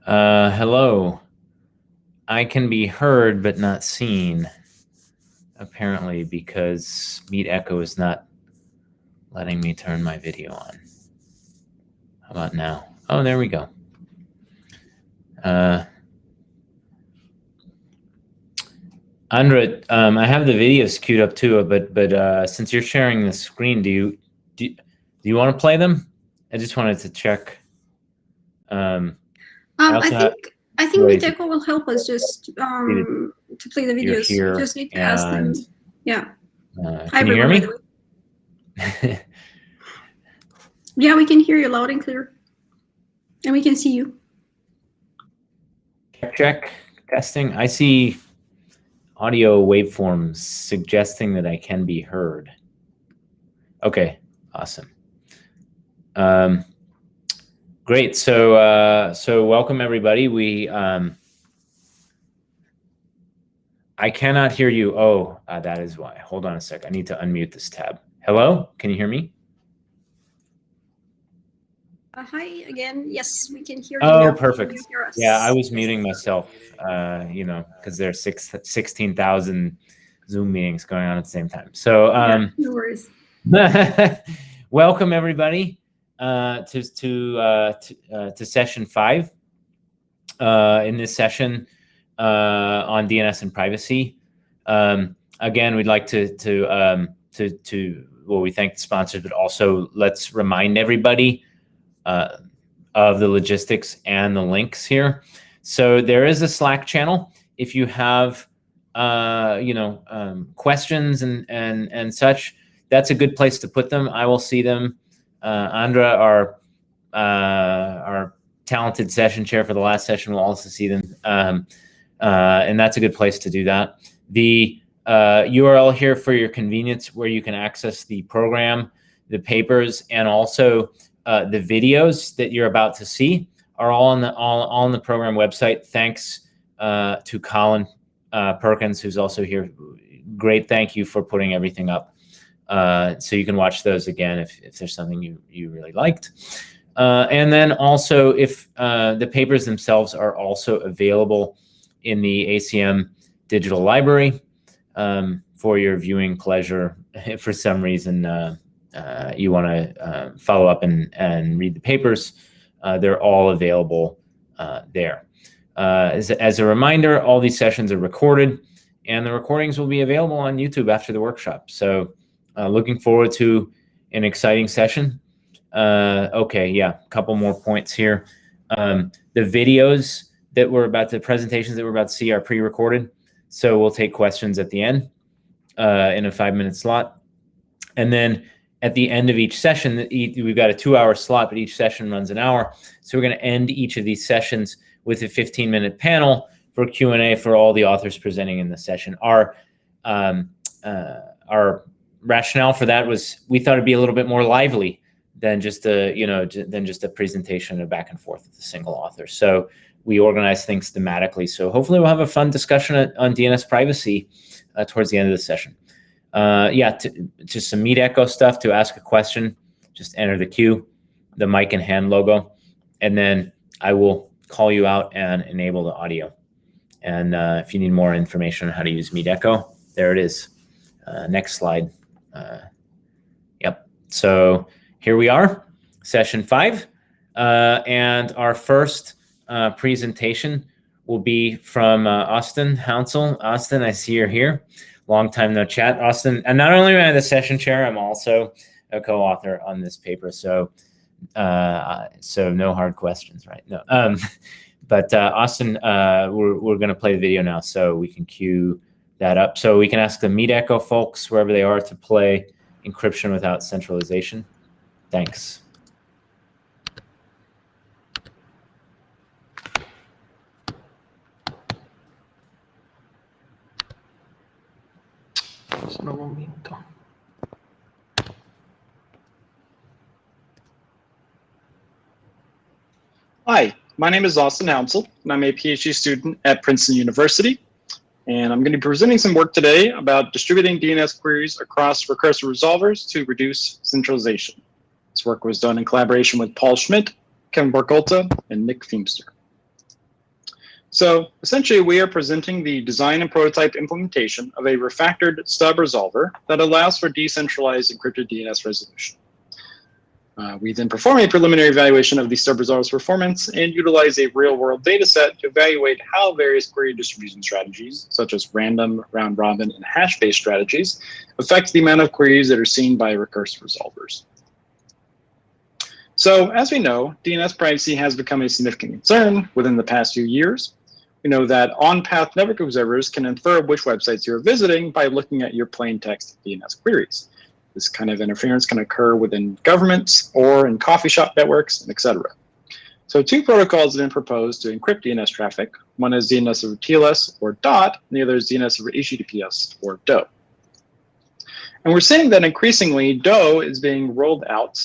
Hello. I can be heard but not seen, apparently, because Meet Echo is not letting me turn my video on. How about now? Oh, there we go. Andra, I have the videos queued up too, but since you're sharing the screen, do you want to play them? I just wanted to check. I think Meet Echo will help us just to play the videos. Here, just need to ask them. Yeah. Can you hear me? Yeah, we can hear you loud and clear, and we can see you. Check testing. I see audio waveforms suggesting that I can be heard. Okay, awesome. Great. So welcome everybody. I cannot hear you. Oh, that is why. Hold on a sec. I need to unmute this tab. Hello, can you hear me? Hi again. Yes, we can hear you. Oh, now. perfect. Can you hear us? Yeah, I was muting myself. You know, because there's 16,000 Zoom meetings going on at the same time. So yeah, no worries. Welcome everybody to session 5. In this session on DNS and privacy. Again, we'd like to well, we thank the sponsors, but also let's remind everybody of the logistics and the links here. So there is a Slack channel. If you have questions and such, that's a good place to put them. I will see them. Andra, our talented session chair for the last session, will also see them. And that's a good place to do that. The URL here for your convenience, where you can access the program, the papers, and also the videos that you're about to see, are all on the program website. Thanks to Colin Perkins, who's also here. Great, thank you for putting everything up. So you can watch those again if there's something you really liked. And then also, if the papers themselves are also available in the ACM digital library for your viewing pleasure. If for some reason you want to follow up and read the papers, they're all available there. As a reminder, all these sessions are recorded, and the recordings will be available on YouTube after the workshop. So looking forward to an exciting session. Okay, yeah, a couple more points here. The videos that the presentations that we're about to see are pre-recorded, so we'll take questions at the end in a 5-minute slot. And then at the end of each session, we've got a 2-hour slot, but each session runs an hour. So we're going to end each of these sessions with a 15-minute panel for Q&A for all the authors presenting in the session. Our rationale for that was we thought it'd be a little bit more lively than just a presentation of back and forth with a single author. So we organize things thematically. So hopefully we'll have a fun discussion on DNS privacy towards the end of the session. Just some Meet Echo stuff. To ask a question, just enter the queue, the mic and hand logo, and then I will call you out and enable the audio. And if you need more information on how to use Meet Echo, there it is. Next slide. Yep. So here we are, session 5, and our first presentation will be from Austin Hounsel. Austin, I see you're here. Long time no chat, Austin. And not only am I the session chair, I'm also a co-author on this paper. So, so no hard questions, right? No. But Austin, we're going to play the video now, so we can cue that up. So we can ask the Meet Echo folks, wherever they are, to play Encryption Without Centralization. Thanks. Solo un momento. Hi, my name is Austin Hounsel, and I'm a PhD student at Princeton University. And I'm going to be presenting some work today about distributing DNS queries across recursive resolvers to reduce centralization. This work was done in collaboration with Paul Schmidt, Kevin Borkolta, and Nick Feimster. So essentially, we are presenting the design and prototype implementation of a refactored stub resolver that allows for decentralized encrypted DNS resolution. We then perform a preliminary evaluation of the stub resolver's performance and utilize a real-world data set to evaluate how various query distribution strategies, such as random, round-robin, and hash-based strategies, affect the amount of queries that are seen by recursive resolvers. So as we know, DNS privacy has become a significant concern within the past few years. We know that on-path network observers can infer which websites you're visiting by looking at your plain text DNS queries. This kind of interference can occur within governments or in coffee shop networks, and etc. So two protocols have been proposed to encrypt DNS traffic. One is DNS over TLS or DOT, and the other is DNS over HTTPS or DO. And we're seeing that increasingly DO is being rolled out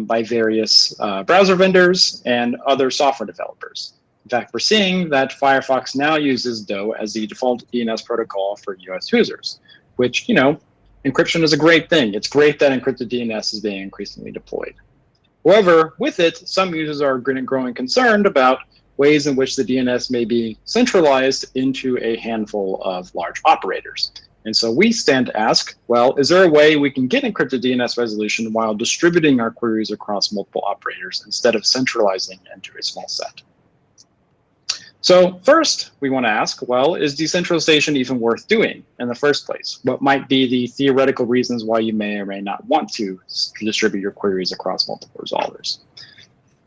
by various browser vendors and other software developers. In fact, we're seeing that Firefox now uses DO as the default DNS protocol for US users, which, encryption is a great thing. It's great that encrypted DNS is being increasingly deployed. However, with it, some users are growing concerned about ways in which the DNS may be centralized into a handful of large operators. And so we stand to ask, well, is there a way we can get encrypted DNS resolution while distributing our queries across multiple operators instead of centralizing into a small set? So first, we want to ask, well, is decentralization even worth doing in the first place? What might be the theoretical reasons why you may or may not want to distribute your queries across multiple resolvers?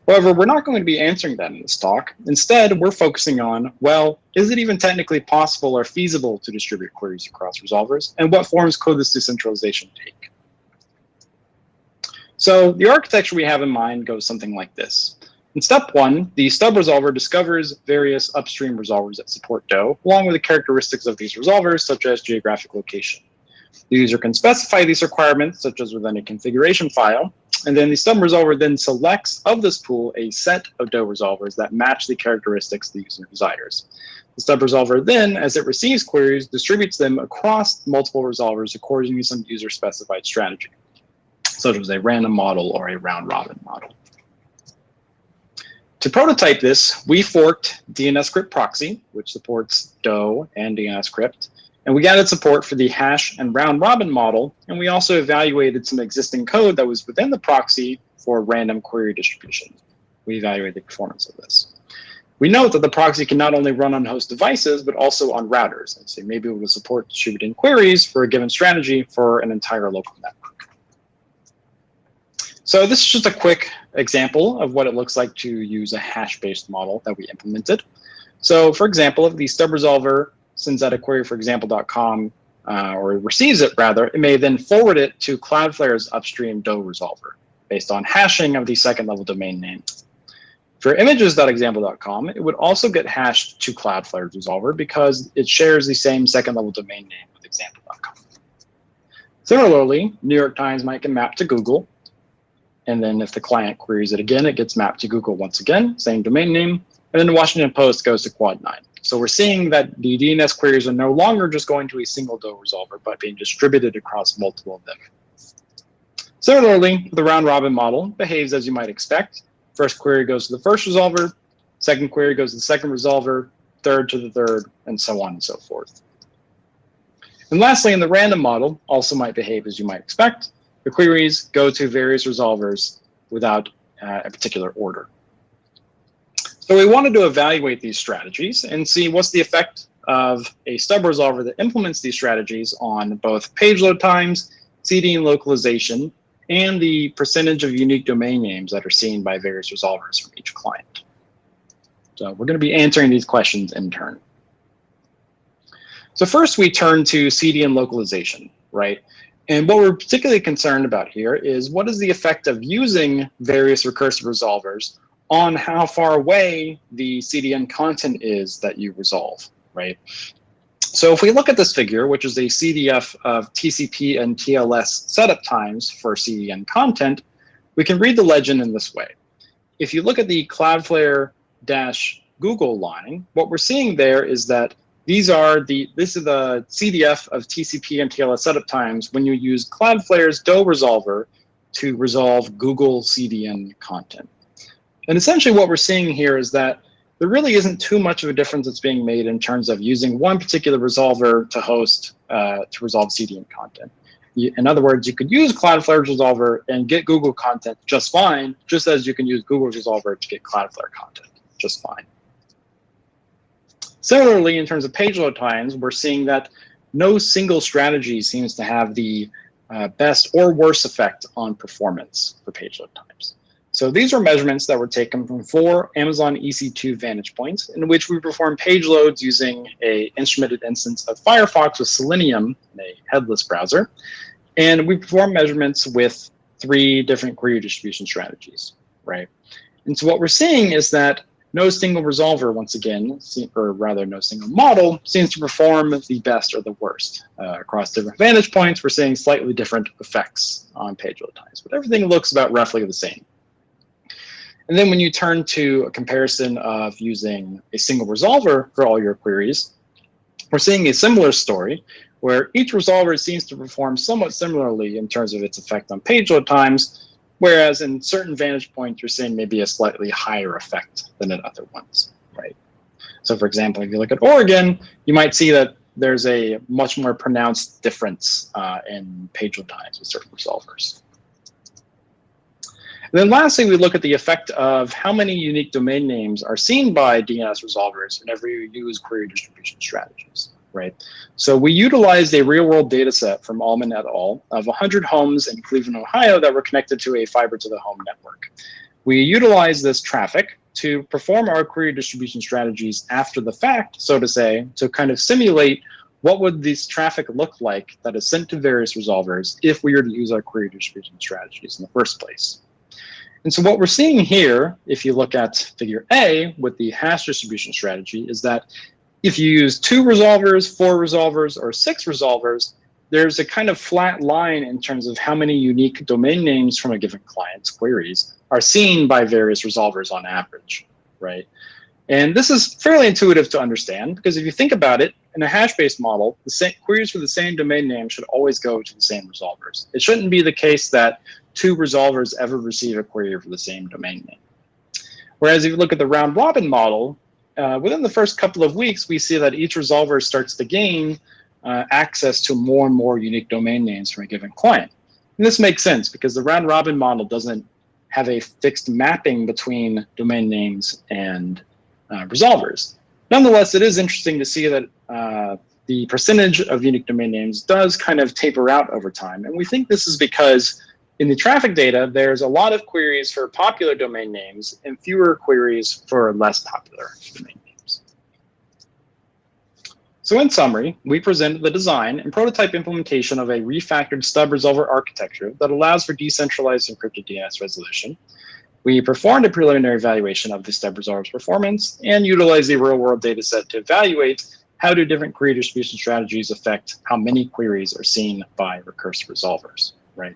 However, we're not going to be answering that in this talk. Instead, we're focusing on, well, is it even technically possible or feasible to distribute queries across resolvers? And what forms could this decentralization take? So the architecture we have in mind goes something like this. In step one, the stub resolver discovers various upstream resolvers that support DO, along with the characteristics of these resolvers, such as geographic location. The user can specify these requirements, such as within a configuration file, and then the stub resolver then selects of this pool a set of DO resolvers that match the characteristics the user desires. The stub resolver then, as it receives queries, distributes them across multiple resolvers according to some user-specified strategy, such as a random model or a round-robin model. To prototype this, we forked DNSCrypt proxy, which supports DO and DNSCrypt, and we added support for the hash and round-robin model, and we also evaluated some existing code that was within the proxy for random query distribution. We evaluated the performance of this. We note that the proxy can not only run on host devices, but also on routers, and so maybe it will support distributing queries for a given strategy for an entire local network. So this is just a quick example of what it looks like to use a hash-based model that we implemented. So for example, if the stub resolver sends out a query for example.com, or receives it rather, it may then forward it to Cloudflare's upstream DO resolver based on hashing of the second level domain name. For images.example.com, it would also get hashed to Cloudflare's resolver because it shares the same second level domain name with example.com. Similarly, New York Times might get mapped to Google. And then if the client queries it again, it gets mapped to Google once again, same domain name. And then the Washington Post goes to Quad 9. So we're seeing that the DNS queries are no longer just going to a single DO resolver, but being distributed across multiple of them. Similarly, the round-robin model behaves as you might expect. First query goes to the first resolver, second query goes to the second resolver, third to the third, and so on and so forth. And lastly, in the random model, also might behave as you might expect. The queries go to various resolvers without a particular order. So we wanted to evaluate these strategies and see what's the effect of a stub resolver that implements these strategies on both page load times, Cdn localization, and the percentage of unique domain names that are seen by various resolvers from each client. So we're going to be answering these questions in turn. So first we turn to Cdn localization, right? And what we're particularly concerned about here is what is the effect of using various recursive resolvers on how far away the CDN content is that you resolve, right? So if we look at this figure, which is a CDF of TCP and TLS setup times for CDN content, we can read the legend in this way. If you look at the Cloudflare-Google line, what we're seeing there is that this is the CDF of TCP and TLS setup times when you use Cloudflare's DO resolver to resolve Google CDN content. And essentially what we're seeing here is that there really isn't too much of a difference that's being made in terms of using one particular resolver to host, to resolve CDN content. In other words, you could use Cloudflare's resolver and get Google content just fine, just as you can use Google's resolver to get Cloudflare content just fine. Similarly, in terms of page load times, we're seeing that no single strategy seems to have the best or worst effect on performance for page load times. So these are measurements that were taken from 4 Amazon EC2 vantage points in which we perform page loads using an instrumented instance of Firefox with Selenium in a headless browser. And we perform measurements with 3 different query distribution strategies, right? And so what we're seeing is that no single resolver, once again, or rather no single model, seems to perform the best or the worst. Across different vantage points, we're seeing slightly different effects on page load times, but everything looks about roughly the same. And then when you turn to a comparison of using a single resolver for all your queries, we're seeing a similar story where each resolver seems to perform somewhat similarly in terms of its effect on page load times, whereas in certain vantage points, you're seeing maybe a slightly higher effect than in other ones, right? So for example, if you look at Oregon, you might see that there's a much more pronounced difference in page load times with certain resolvers. And then lastly, we look at the effect of how many unique domain names are seen by DNS resolvers whenever you use query distribution strategies, right? So we utilized a real-world data set from Allman et al. Of 100 homes in Cleveland, Ohio that were connected to a fiber-to-the-home network. We utilized this traffic to perform our query distribution strategies after the fact, so to say, to kind of simulate what would this traffic look like that is sent to various resolvers if we were to use our query distribution strategies in the first place. And so what we're seeing here, if you look at figure A with the hash distribution strategy, is that if you use 2 resolvers, 4 resolvers, or 6 resolvers, there's a kind of flat line in terms of how many unique domain names from a given client's queries are seen by various resolvers on average, right? And this is fairly intuitive to understand because if you think about it, in a hash-based model, the same queries for the same domain name should always go to the same resolvers. It shouldn't be the case that 2 resolvers ever receive a query for the same domain name. Whereas if you look at the round-robin model, within the first couple of weeks, we see that each resolver starts to gain access to more and more unique domain names from a given client. And this makes sense because the round-robin model doesn't have a fixed mapping between domain names and resolvers. Nonetheless, it is interesting to see that the percentage of unique domain names does kind of taper out over time. And we think this is because in the traffic data, there's a lot of queries for popular domain names and fewer queries for less popular domain names. So in summary, we presented the design and prototype implementation of a refactored stub resolver architecture that allows for decentralized encrypted DNS resolution. We performed a preliminary evaluation of the stub resolver's performance and utilized a real-world data set to evaluate how do different query distribution strategies affect how many queries are seen by recursive resolvers, right?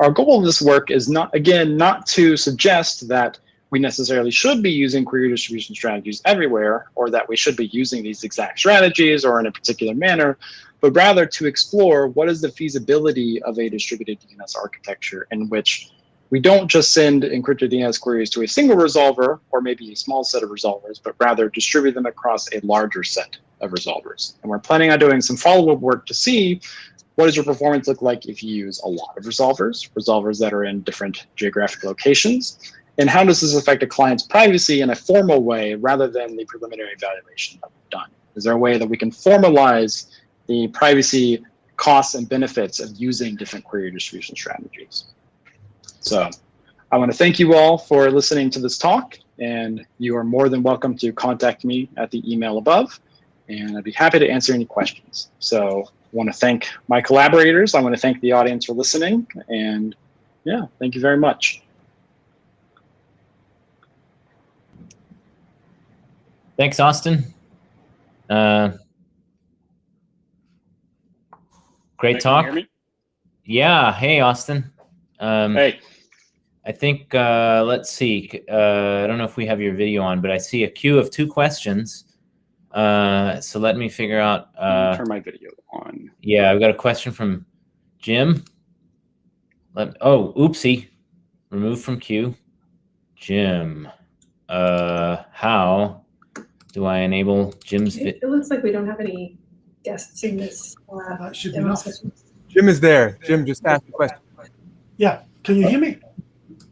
Our goal of this work is not, again, not to suggest that we necessarily should be using query distribution strategies everywhere or that we should be using these exact strategies or in a particular manner, but rather to explore what is the feasibility of a distributed DNS architecture in which we don't just send encrypted DNS queries to a single resolver or maybe a small set of resolvers, but rather distribute them across a larger set of resolvers. And we're planning on doing some follow-up work to see what does your performance look like if you use a lot of resolvers that are in different geographic locations, and how does this affect a client's privacy in a formal way rather than the preliminary evaluation that we've done? Is there a way that we can formalize the privacy costs and benefits of using different query distribution strategies? So I want to thank you all for listening to this talk, and you are more than welcome to contact me at the email above, and I'd be happy to answer any questions. So I want to thank my collaborators. I want to thank the audience for listening, and yeah, thank you very much. Thanks, Austin. Great talk. Can you hear me? Yeah. Hey, Austin. Hey. I think, let's see. I don't know if we have your video on, but I see a queue of 2 questions. So let me figure out. Turn my video on. Yeah, I've got a question from Jim. Oh, oopsie. Removed from queue. Jim, how Do I enable Jim's? It looks like we don't have any guests in this That should be demo enough. session. Jim is there. Jim, just ask the question. Yeah, can you hear me?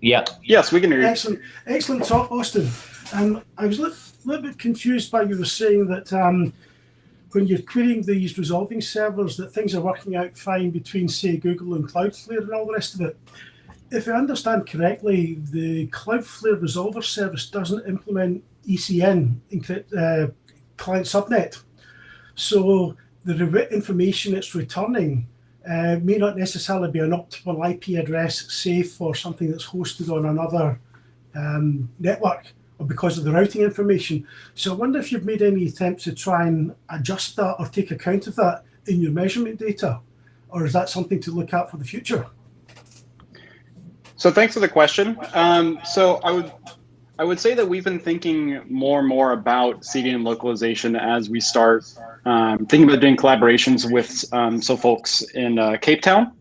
Yeah. Yes, we can hear you. Excellent, excellent talk, Austin. I was a little bit confused by you were saying that when you're querying these resolving servers, that things are working out fine between, say, Google and Cloudflare and all the rest of it. If I understand correctly, the Cloudflare resolver service doesn't implement ECN, client subnet. So the information it's returning may not necessarily be an optimal IP address, say for something that's hosted on another network, or because of the routing information. So I wonder if you've made any attempts to try and adjust that or take account of that in your measurement data, or is that something to look at for the future? So thanks for the question. So I would say that we've been thinking more and more about Cdn localization as we start thinking about doing collaborations with some folks in Cape Town.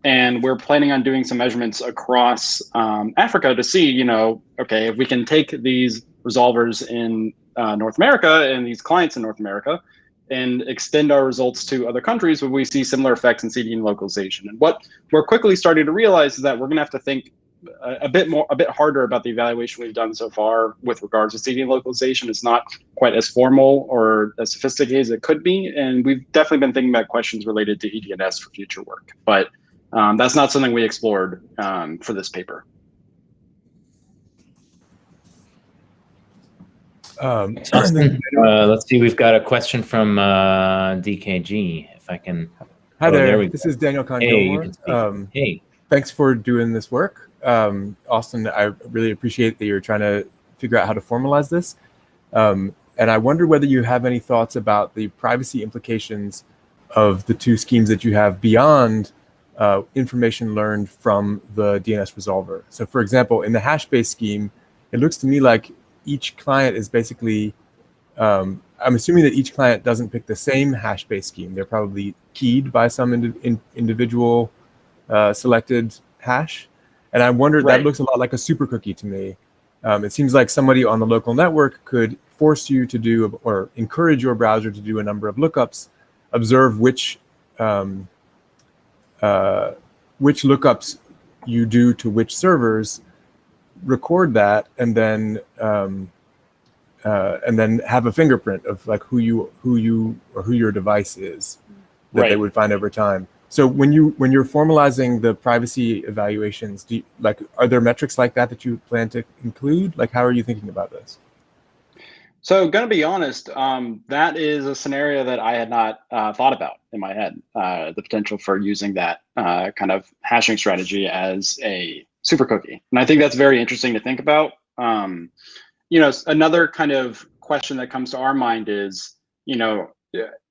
And we're planning on doing some measurements across Africa to see, you know, okay, if we can take these resolvers in North America and these clients in North America and extend our results to other countries, would we see similar effects in Cdn localization? And what we're quickly starting to realize is that we're going to have to think a bit harder about the evaluation we've done so far with regards to Cdn localization. It's not quite as formal or as sophisticated as it could be, and we've definitely been thinking about questions related to EDNS for future work. But that's not something we explored for this paper. Let's see, we've got a question from DKG, if I can. Hi there, there this is Daniel Hey, Conn-Gilmore. hey. Thanks for doing this work. Austin, I really appreciate that you're trying to figure out how to formalize this. And I wonder whether you have any thoughts about the privacy implications of the two schemes that you have beyond information learned from the DNS resolver. So for example, in the hash-based scheme, it looks to me like each client is basically, I'm assuming that each client doesn't pick the same hash-based scheme. They're probably keyed by some individual selected hash. And I wondered, that looks a lot like a super cookie to me. It seems like somebody on the local network could force you to do, or encourage your browser to do a number of lookups, observe which lookups you do to which servers, record that, and then have a fingerprint of like who your device is that they would find over time. So when you're formalizing the privacy evaluations, are there metrics like that you plan to include? Like, how are you thinking about this? So, gonna be honest, that is a scenario that I had not thought about in my head. The potential for using that kind of hashing strategy as a super cookie, and I think that's very interesting to think about. You know, another kind of question that comes to our mind is, you know,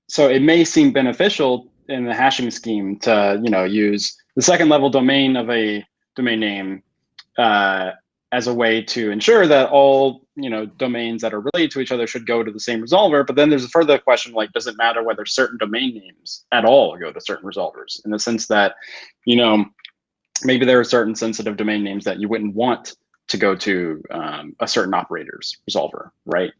so it may seem beneficial in the hashing scheme to, you know, use the second level domain of a domain name as a way to ensure that all, you know, domains that are related to each other should go to the same resolver. But then there's a further question, like, does it matter whether certain domain names at all go to certain resolvers, in the sense that, you know, maybe there are certain sensitive domain names that you wouldn't want to go to a certain operator's resolver, right?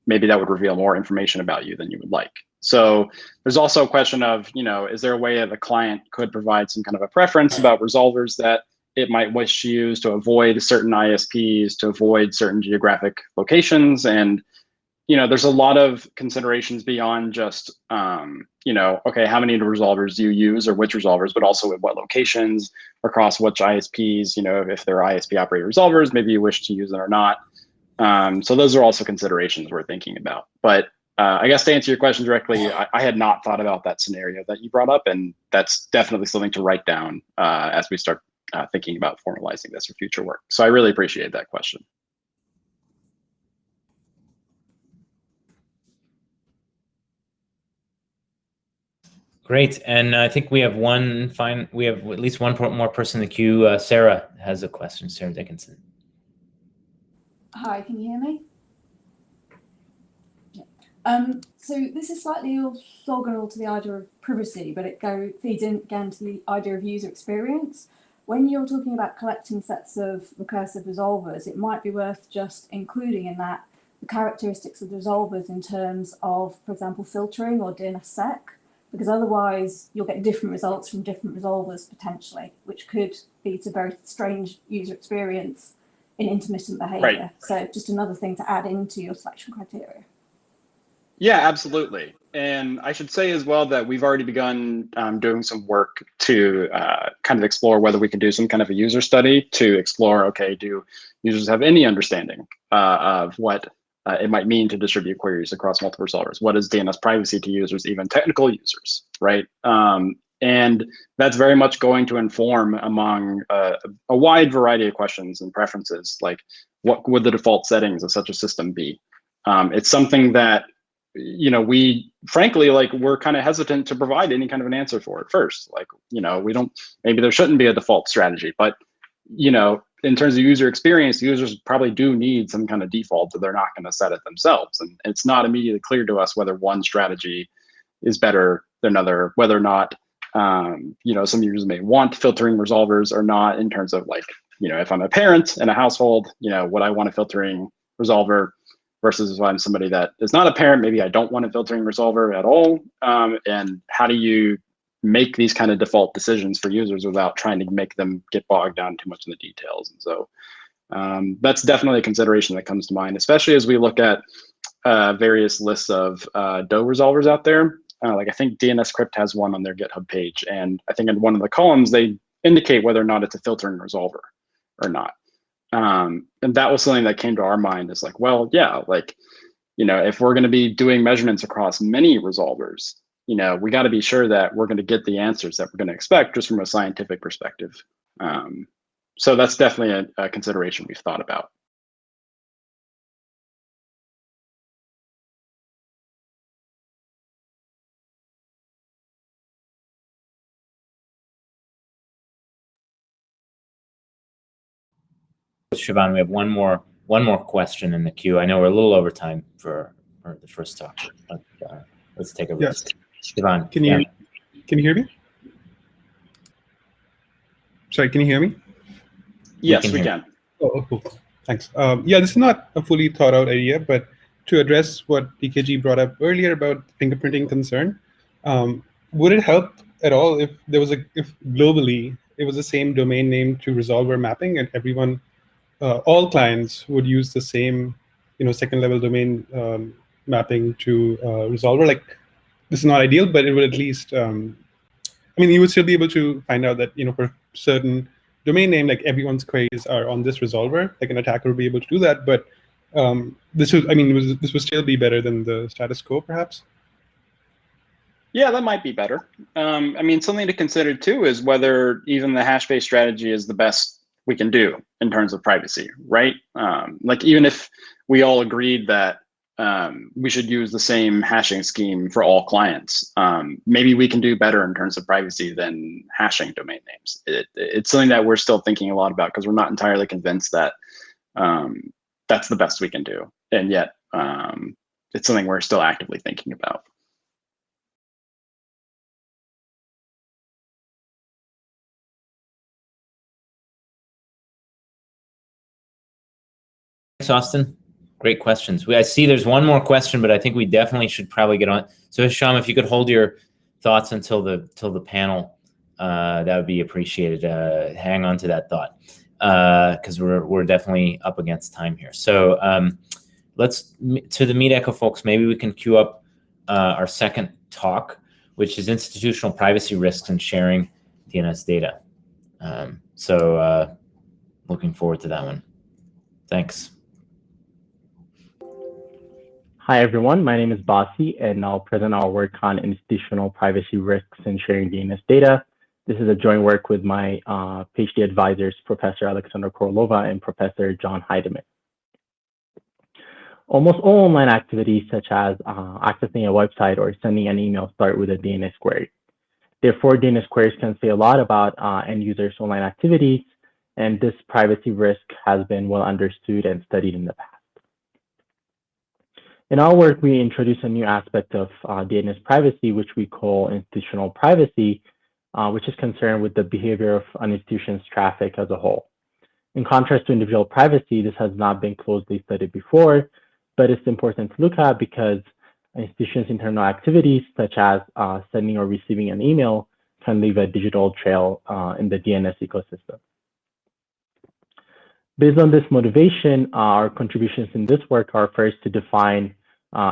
Maybe that would reveal more information about you than you would like. So there's also a question of, you know, is there a way that the client could provide some kind of a preference about resolvers that it might wish to use to avoid certain ISPs, to avoid certain geographic locations? And, you know, there's a lot of considerations beyond just, you know, okay, how many resolvers do you use, or which resolvers, but also at what locations, across which ISPs, you know, if they're ISP operator resolvers, maybe you wish to use them or not. So those are also considerations we're thinking about. But I guess to answer your question directly, I had not thought about that scenario that you brought up, and that's definitely something to write down as we start thinking about formalizing this for future work. So I really appreciate that question. Great, and I think we have we have at least one more person in the queue. Sarah has a question. Sarah Dickinson. Hi, can you hear me? So this is slightly orthogonal to the idea of privacy, but it feeds in again to the idea of user experience. When you're talking about collecting sets of recursive resolvers, it might be worth just including in that the characteristics of the resolvers in terms of, for example, filtering or DNSSEC, because otherwise you'll get different results from different resolvers potentially, which could lead to very strange user experience in intermittent behavior. Right. So just another thing to add into your selection criteria. Yeah, absolutely. And I should say as well that we've already begun doing some work to kind of explore whether we can do some kind of a user study to explore, okay, do users have any understanding of what it might mean to distribute queries across multiple resolvers? What is DNS privacy to users, even technical users, right? And that's very much going to inform among a wide variety of questions and preferences, like what would the default settings of such a system be? It's something that, you know, we frankly, like, we're kind of hesitant to provide any kind of an answer for at first. Like, you know, we don't, maybe there shouldn't be a default strategy, but, you know, in terms of user experience, users probably do need some kind of default, that they're not going to set it themselves. And it's not immediately clear to us whether one strategy is better than another, whether or not, you know, some users may want filtering resolvers or not, in terms of, like, you know, if I'm a parent in a household, you know, would I want a filtering resolver versus if I'm somebody that is not a parent, maybe I don't want a filtering resolver at all. And how do you make these kind of default decisions for users without trying to make them get bogged down too much in the details? And so that's definitely a consideration that comes to mind, especially as we look at various lists of DOE resolvers out there. Like, I think DNSCrypt has one on their GitHub page. And I think in one of the columns, they indicate whether or not it's a filtering resolver or not. And that was something that came to our mind, is like, well, yeah, like, you know, if we're going to be doing measurements across many resolvers, you know, we got to be sure that we're going to get the answers that we're going to expect just from a scientific perspective. So that's definitely a consideration we've thought about. Siobhan, we have one more question in the queue. I know we're a little over time for the first talk, but let's take a risk. Yes. Siobhan, can you hear me? Sorry, can you hear me? Yes, we can. Oh, cool. Thanks. Yeah, this is not a fully thought out idea, but to address what PKG brought up earlier about fingerprinting concern, would it help at all if there was if globally it was the same domain name to resolver mapping, and everyone, all clients would use the same, you know, second level domain mapping to resolver? Like, this is not ideal, but it would at least, I mean, you would still be able to find out that, you know, for certain domain name, like everyone's queries are on this resolver, like an attacker would be able to do that. But this would, I mean, this would still be better than the status quo, perhaps? Yeah, that might be better. I mean, something to consider too is whether even the hash-based strategy is the best we can do in terms of privacy, right? Like, even if we all agreed that we should use the same hashing scheme for all clients, maybe we can do better in terms of privacy than hashing domain names. It's something that we're still thinking a lot about, because we're not entirely convinced that that's the best we can do. And yet it's something we're still actively thinking about. Thanks, Austin. Great questions. I see there's one more question, but I think we definitely should probably get on. So Hisham, if you could hold your thoughts until the panel, that would be appreciated. Hang on to that thought, because we're definitely up against time here. So let's, to the Meet Echo folks, maybe we can queue up our second talk, which is institutional privacy risks and sharing DNS data. So looking forward to that one. Thanks. Hi, everyone. My name is Basi, and I'll present our work on institutional privacy risks and sharing DNS data. This is a joint work with my PhD advisors, Professor Alexandra Korolova and Professor John Heidemann. Almost all online activities, such as accessing a website or sending an email, start with a DNS query. Therefore, DNS queries can say a lot about end users' online activities, and this privacy risk has been well understood and studied in the past. In our work, we introduce a new aspect of DNS privacy, which we call institutional privacy, which is concerned with the behavior of an institution's traffic as a whole. In contrast to individual privacy, this has not been closely studied before, but it's important to look at because institutions' internal activities, such as sending or receiving an email, can leave a digital trail in the DNS ecosystem. Based on this motivation, our contributions in this work are first to define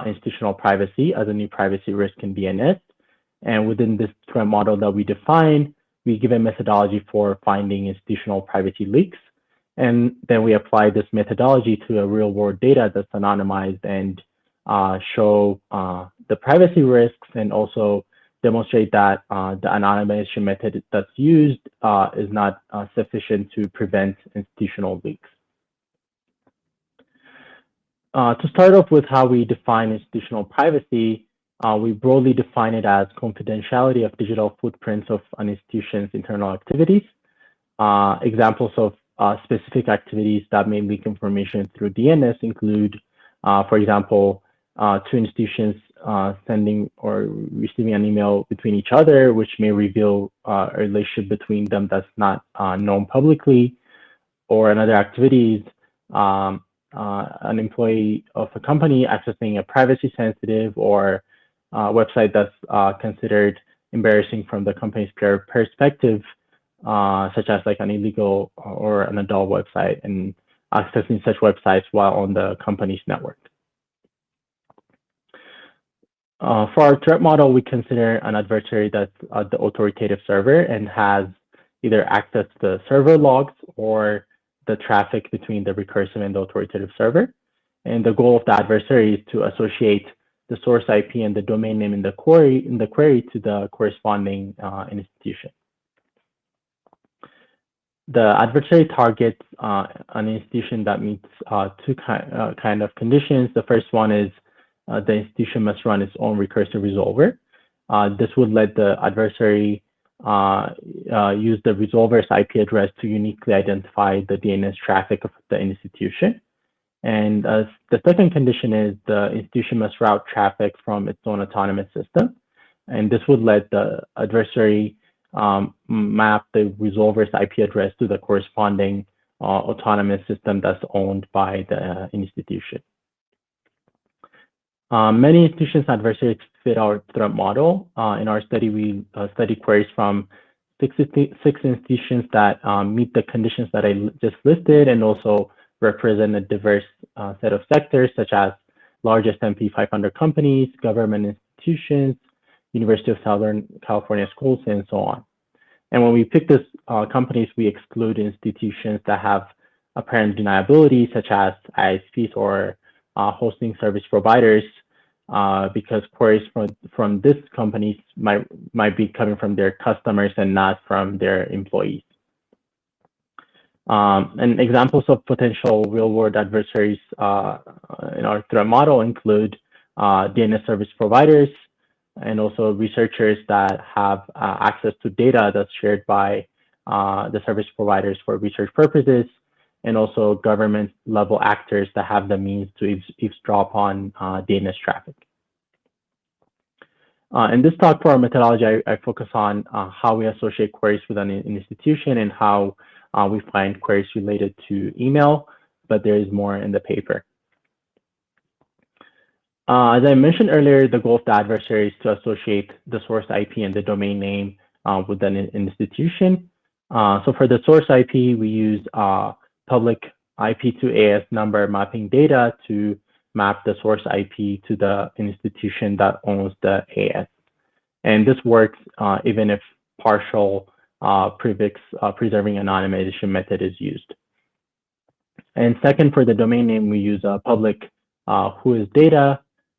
institutional privacy as a new privacy risk in DNS. And within this threat model that we define, we give a methodology for finding institutional privacy leaks. And then we apply this methodology to a real world data that's anonymized and show the privacy risks, and also demonstrate that the anonymization method that's used is not sufficient to prevent institutional leaks. To start off with how we define institutional privacy, we broadly define it as confidentiality of digital footprints of an institution's internal activities. Examples of specific activities that may leak information through DNS include, for example, two institutions sending or receiving an email between each other, which may reveal a relationship between them that's not known publicly, or another activities, an employee of a company accessing a privacy sensitive or website that's considered embarrassing from the company's perspective, such as like an illegal or an adult website, and accessing such websites while on the company's network. For our threat model, we consider an adversary that's the authoritative server and has either access to the server logs or the traffic between the recursive and the authoritative server. And the goal of the adversary is to associate the source IP and the domain name in the query to the corresponding institution. The adversary targets an institution that meets two kind of conditions. The first one is the institution must run its own recursive resolver. This would let the adversary use the resolver's IP address to uniquely identify the DNS traffic of the institution. And the second condition is the institution must route traffic from its own autonomous system. And this would let the adversary map the resolver's IP address to the corresponding autonomous system that's owned by the institution. Many institutions' adversaries fit our threat model. In our study, we studied queries from six institutions that meet the conditions that I just listed and also represent a diverse set of sectors, such as large S&P 500 companies, government institutions, University of Southern California schools, and so on. And when we pick these companies, we exclude institutions that have apparent deniability, such as ISPs or hosting service providers, because queries from these companies might be coming from their customers and not from their employees. And examples of potential real-world adversaries in our threat model include DNS service providers and also researchers that have access to data that's shared by the service providers for research purposes, and also government-level actors that have the means to eavesdrop on DNS traffic. In this talk for our methodology, I focus on how we associate queries with an institution and how we find queries related to email, but there is more in the paper. As I mentioned earlier, the goal of the adversary is to associate the source IP and the domain name with an institution. So for the source IP, we use public IP to AS number mapping data to map the source IP to the institution that owns the AS. And this works even if partial preserving anonymization method is used. And second, for the domain name, we use a public who is data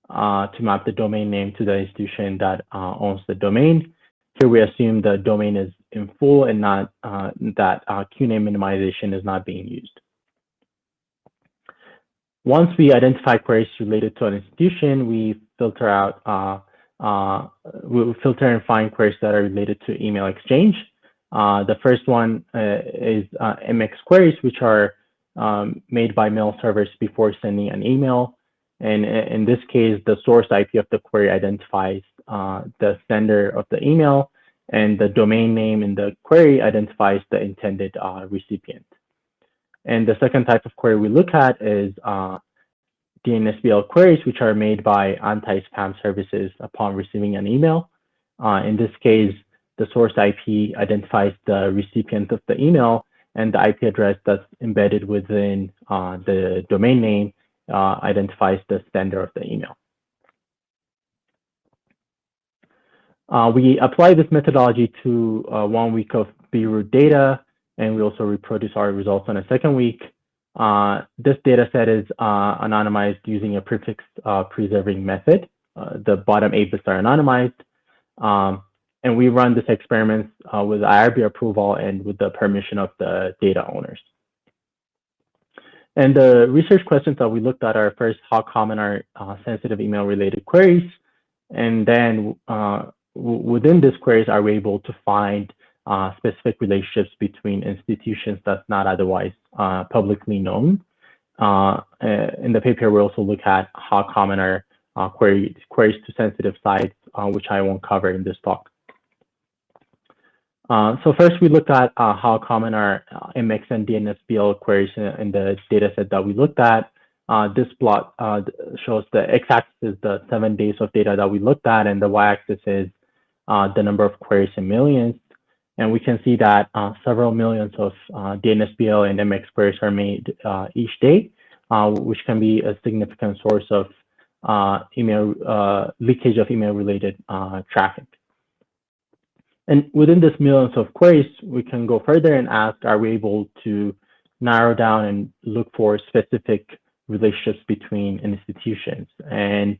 to map the domain name to the institution that owns the domain. Here we assume the domain is in full and not that QName minimization is not being used. Once we identify queries related to an institution, we filter out, we'll filter and find queries that are related to email exchange. The first one is MX queries, which are made by mail servers before sending an email. And in this case, the source IP of the query identifies the sender of the email, and the domain name in the query identifies the intended recipient. And the second type of query we look at is Dnsbl queries, which are made by anti-spam services upon receiving an email. In this case, the source IP identifies the recipient of the email, and the IP address that's embedded within the domain name identifies the sender of the email. We apply this methodology to 1 week of beroot data, and we also reproduce our results on a second week. This data set is anonymized using a prefix preserving method. The bottom 8 bits are anonymized. And we run this experiment with IRB approval and with the permission of the data owners. And the research questions that we looked at are first, how common are sensitive email related queries? And then within these queries, are we able to find specific relationships between institutions that's not otherwise publicly known? In the paper, we also look at how common are queries to sensitive sites, which I won't cover in this talk. So first, we looked at how common are MX and Dnsbl queries in the data set that we looked at. This plot shows the x-axis is the 7 days of data that we looked at, and the y-axis is the number of queries in millions. And we can see that several millions of Dnsbl and MX queries are made each day, which can be a significant source of leakage of email-related traffic. And within this millions of queries, we can go further and ask, are we able to narrow down and look for specific relationships between institutions? And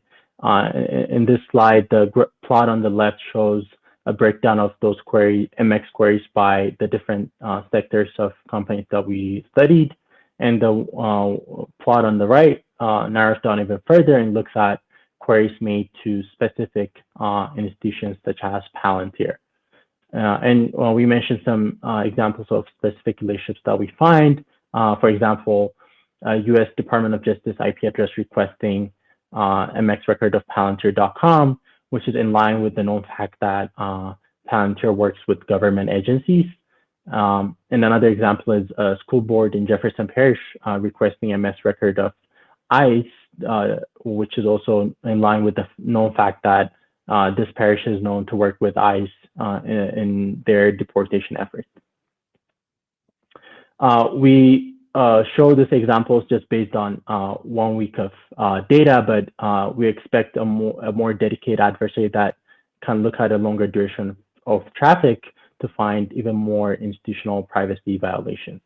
in this slide, the plot on the left shows a breakdown of those MX queries by the different sectors of companies that we studied. And the plot on the right narrows down even further and looks at queries made to specific institutions such as Palantir. And we mentioned some examples of specific relationships that we find. For example, U.S. Department of Justice IP address requesting MX record of Palantir.com, which is in line with the known fact that Palantir works with government agencies. And another example is a school board in Jefferson Parish requesting MS record of ICE, which is also in line with the known fact that this parish is known to work with ICE in their deportation efforts. We show these examples just based on 1 week of data, but we expect a more dedicated adversary that can look at a longer duration of traffic to find even more institutional privacy violations.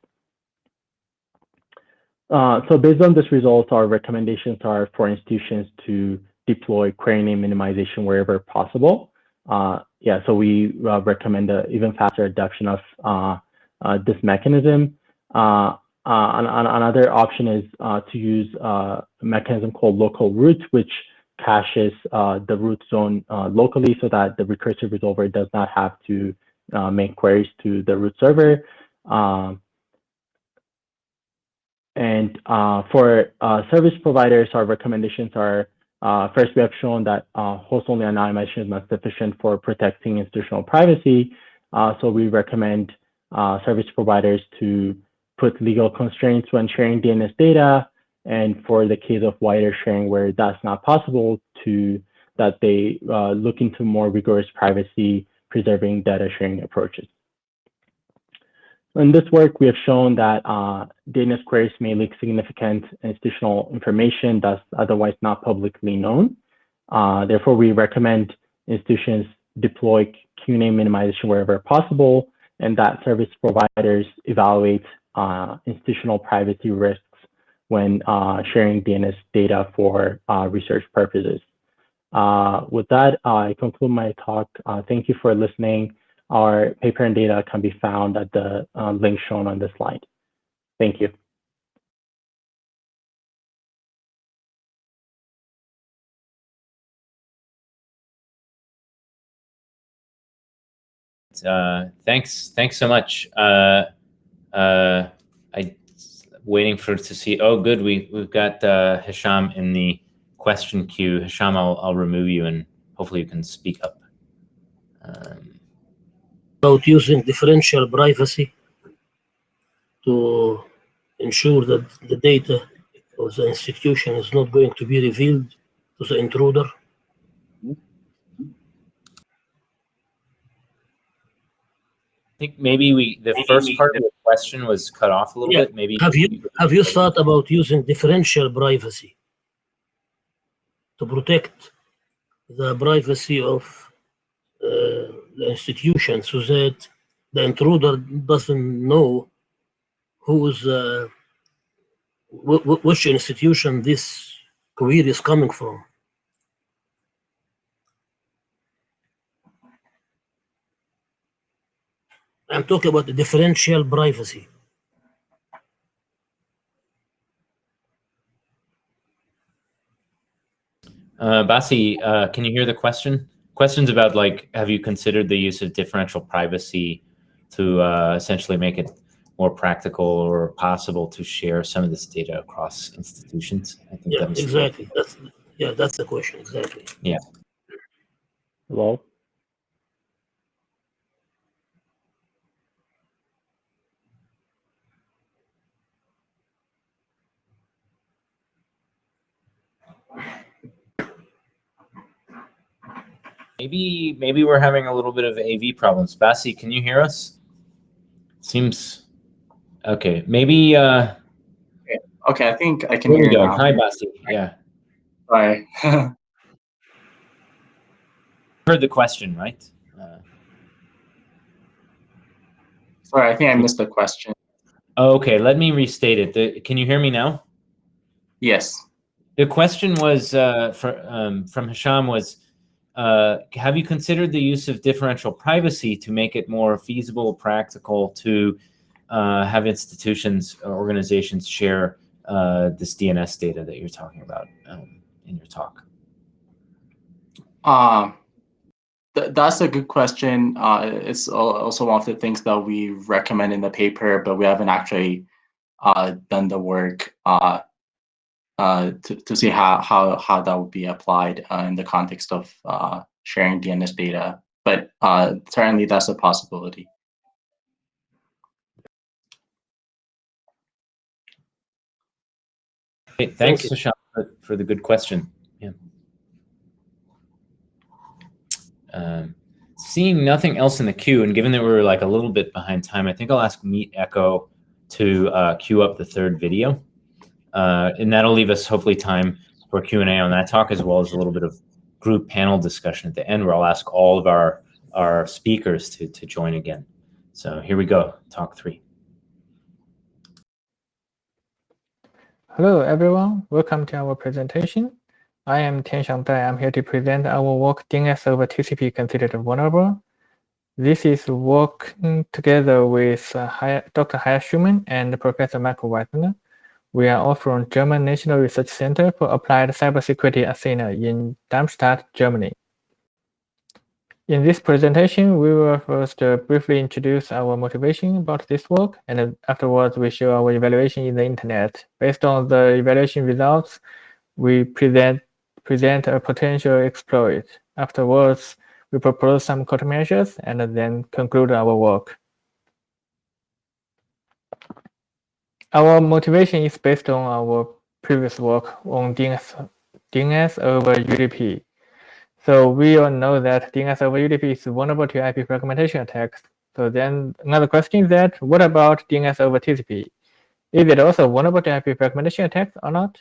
So based on this result, our recommendations are for institutions to deploy query name minimization wherever possible. So we recommend an even faster adoption of this mechanism. Another option is to use a mechanism called local root, which caches the root zone locally so that the recursive resolver does not have to make queries to the root server. And for service providers, our recommendations are, first, we have shown that host-only anonymization is not sufficient for protecting institutional privacy. So we recommend service providers to put legal constraints when sharing DNS data, and for the case of wider sharing where that's not possible, that they look into more rigorous privacy preserving data sharing approaches. In this work, we have shown that DNS queries may leak significant institutional information that's otherwise not publicly known. Therefore, we recommend institutions deploy QNAME minimization wherever possible, and that service providers evaluate institutional privacy risks when sharing DNS data for research purposes. With that, I conclude my talk. Thank you for listening. Our paper and data can be found at the link shown on this slide. Thank you. Thanks so much. Waiting to see. Oh, good. We've got Hisham in the question queue. Hisham, I'll remove you and hopefully you can speak up. About using differential privacy to ensure that the data of the institution is not going to be revealed to the intruder? I think maybe the first part of the question was cut off a little bit. Maybe have you thought about using differential privacy to protect the privacy of the institution, so that the intruder doesn't know who's which institution this query is coming from? I'm talking about the differential privacy. Basi, can you hear the question? Questions about, like, have you considered the use of differential privacy to essentially make it more practical or possible to share some of this data across institutions? I think yeah, exactly. That's the question, exactly. Yeah. Hello? Maybe we're having a little bit of AV problems. Basi, can you hear us? Seems okay. Maybe okay, I think I can hear you now. Hi, Basi. Yeah. Hi. Heard the question, right? Sorry, I think I missed the question. Okay, let me restate it. Can you hear me now? Yes. The question was from Hisham was, have you considered the use of differential privacy to make it more feasible, practical to have institutions or organizations share this DNS data that you're talking about in your talk? That's a good question. It's also one of the things that we recommend in the paper, but we haven't actually done the work to see how that would be applied in the context of sharing DNS data. But certainly that's a possibility. Hey, thanks, Hisham, for the good question. Yeah. Seeing nothing else in the queue, and given that we're like a little bit behind time, I think I'll ask Meet Echo to queue up the third video. And that'll leave us hopefully time for Q&A on that talk, as well as a little bit of group panel discussion at the end, where I'll ask all of our speakers to join again. So here we go, talk 3. Hello, everyone. Welcome to our presentation. I am Tianxiang Dai. I'm here to present our work DNS over TCP considered vulnerable. This is working together with Dr. Haya Schumann and Professor Michael Weisner. We are all from German National Research Center for Applied Cybersecurity Athena in Darmstadt, Germany. In this presentation, we will first briefly introduce our motivation about this work, and afterwards we show our evaluation in the internet. Based on the evaluation results, we present a potential exploit. Afterwards, we propose some countermeasures and then conclude our work. Our motivation is based on our previous work on DNS over UDP. So we all know that DNS over UDP is vulnerable to IP fragmentation attacks. So then another question is that, what about DNS over TCP? Is it also vulnerable to IP fragmentation attacks or not?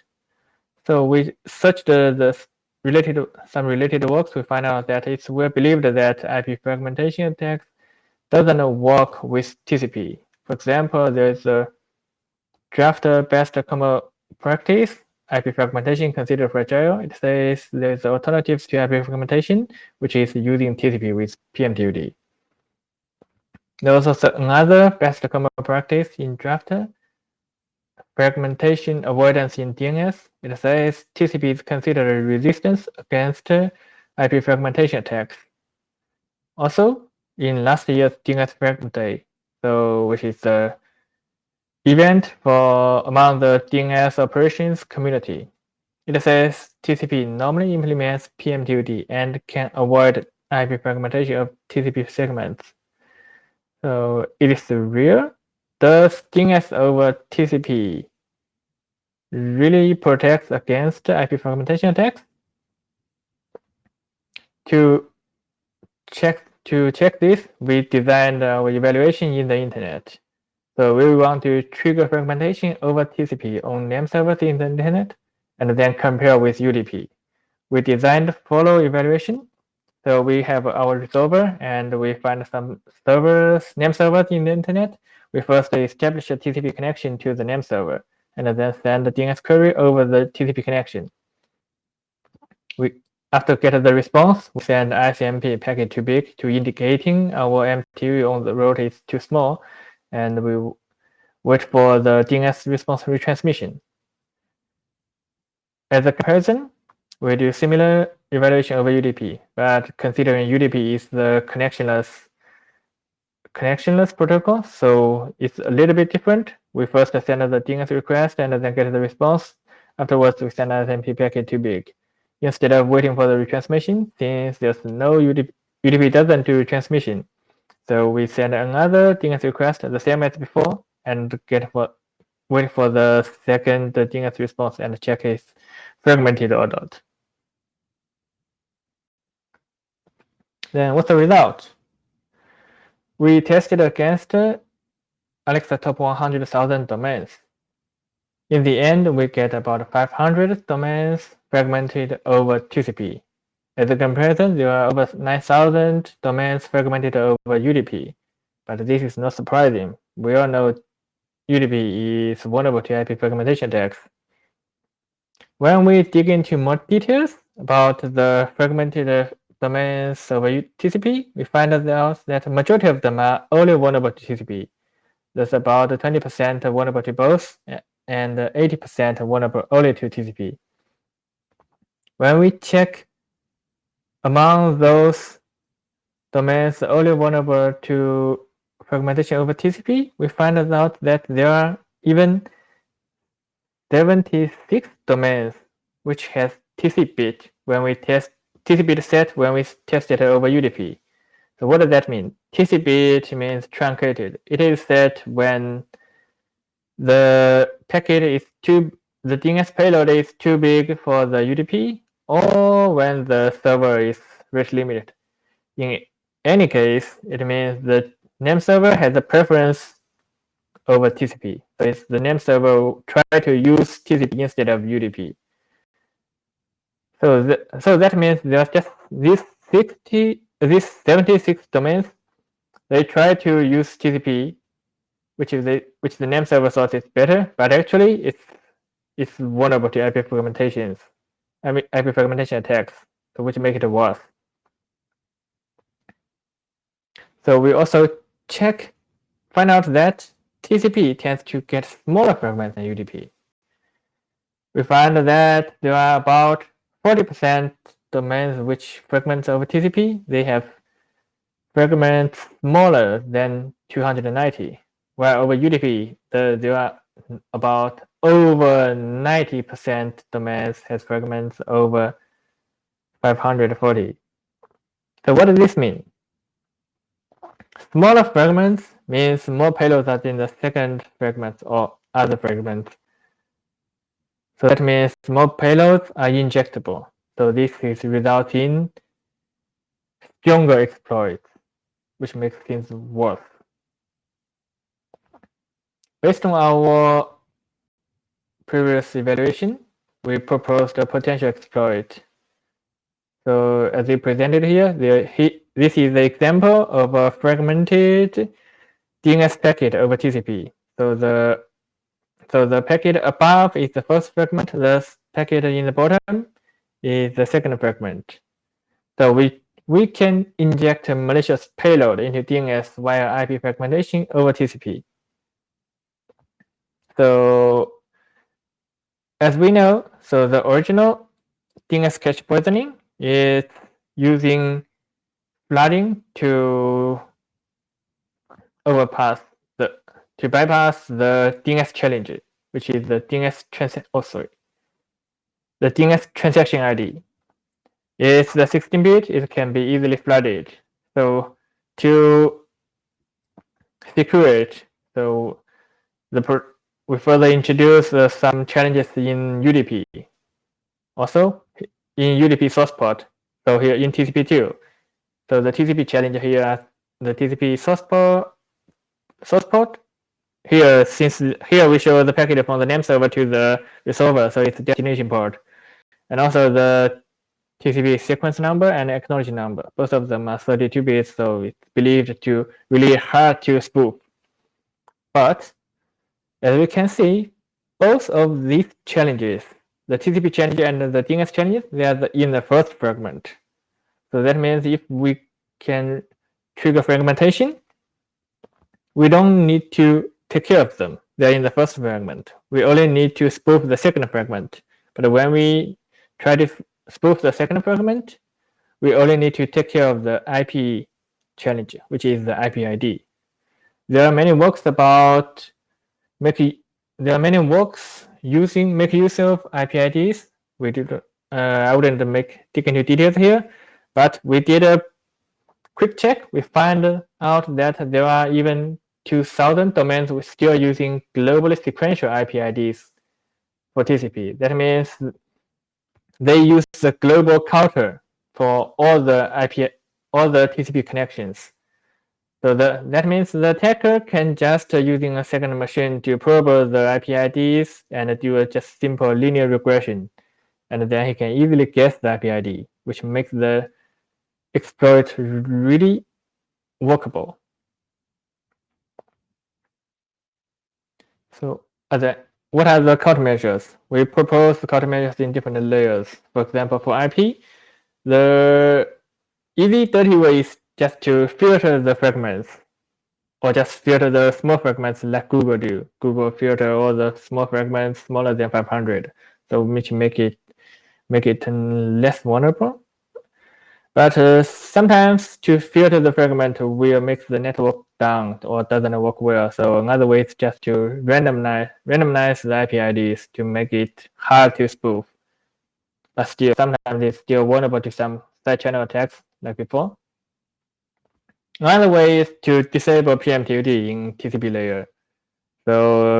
So we searched some related works. We find out that it's well believed that IP fragmentation attacks doesn't work with TCP. For example, there's a draft best common practice, IP fragmentation considered fragile. It says there's alternatives to IP fragmentation, which is using TCP with PMTUD. There's also another best common practice in draft, fragmentation avoidance in DNS. It says TCP is considered a resistance against IP fragmentation attacks. Also, in last year's DNS Frag Day, so which is the event for among the DNS operations community, it says TCP normally implements PMTUD and can avoid IP fragmentation of TCP segments. So it is real. Does DNS over TCP really protects against IP fragmentation attacks. To check this, we designed our evaluation in the internet. So we want to trigger fragmentation over TCP on name servers in the internet, and then compare with UDP. We designed follow evaluation. So we have our resolver, and we find some name servers in the internet. We first establish a TCP connection to the name server, and then send the DNS query over the TCP connection. After get the response, we send ICMP packet too big to indicating our MTU on the route is too small, and we wait for the DNS response retransmission. As a comparison, we do similar evaluation over UDP, but considering UDP is the connectionless protocol, so it's a little bit different. We first send the DNS request and then get the response. Afterwards, we send ICMP packet too big. Instead of waiting for the retransmission, since there's no UDP doesn't do retransmission, so we send another DNS request the same as before and wait for the second DNS response and check it's fragmented or not. Then what's the result? We tested against Alexa top 100,000 domains. In the end, we get about 500 domains fragmented over TCP. As a comparison, there are over 9,000 domains fragmented over UDP. But this is not surprising. We all know UDP is vulnerable to IP fragmentation attacks. When we dig into more details about the fragmented domains over TCP, we find out that majority of them are only vulnerable to TCP. There's about 20% vulnerable to both, and 80% vulnerable only to TCP. When we check among those domains only vulnerable to fragmentation over TCP, we find out that there are even 76 domains which has TCP bit when we test TCP bit set when we test it over UDP. So what does that mean? TCP bit means truncated. It is set when the packet is the DNS payload is too big for the UDP, or when the server is rate limited. In any case, it means the name server has a preference over TCP. So it's the name server try to use TCP instead of UDP. So that means there's just these 76 domains. They try to use TCP, which the name server thought is better, but actually it's vulnerable to IP fragmentation attacks, so which make it worse. So we also find out that TCP tends to get smaller fragments than UDP. We find that there are about 40% domains which fragments over TCP. They have fragments smaller than 290. While over UDP, there are about over 90% domains has fragments over 540. So what does this mean? Smaller fragments means more payloads are in the second fragment or other fragments. So that means more payloads are injectable. So this is resulting in stronger exploits, which makes things worse. Based on our previous evaluation, we proposed a potential exploit. So as we presented here, this is the example of a fragmented DNS packet over TCP. So the packet above is the first fragment, the packet in the bottom is the second fragment. So we can inject a malicious payload into DNS via IP fragmentation over TCP. So as we know, so the original DNS cache poisoning is using flooding to bypass the DNS challenge, which is the DNS the DNS transaction ID. It's the 16-bit. It can be easily flooded. So to secure it, so we further introduce some challenges in UDP. Also, in UDP source port, so here in TCP2. So the TCP challenge here, the TCP source port. Here, since here we show the packet from the name server to the resolver, so it's the destination port. And also the TCP sequence number and acknowledgement number. Both of them are 32 bits, so it's believed to really hard to spoof. But as we can see, both of these challenges, the TCP challenge and the DNS challenge, they are in the first fragment. So that means if we can trigger fragmentation, we don't need to take care of them. They're in the first fragment. We only need to spoof the second fragment. But when we try to spoof the second fragment, we only need to take care of the IP challenge, which is the IP ID. There are many works about make use of IP IDs. We did. I wouldn't dig into details here, but we did a quick check. We find out that there are even 2,000 domains with still using globally sequential IP IDs for TCP. That means they use the global counter for all the TCP connections. So that means the attacker can just using a second machine to probe the IP IDs and do a just simple linear regression, and then he can easily guess the IP ID, which makes the exploit really workable. So what are the countermeasures? We propose countermeasures in different layers. For example, for IP, the easy dirty way is just to filter the fragments, or just filter the small fragments like Google do. Google filter all the small fragments smaller than 500, so which make it less vulnerable. But sometimes to filter the fragment will make the network down or doesn't work well. So another way is just to randomize the IP IDs to make it hard to spoof. But still, sometimes it's still vulnerable to some side channel attacks like before. Another way is to disable PMTUD in TCP layer. So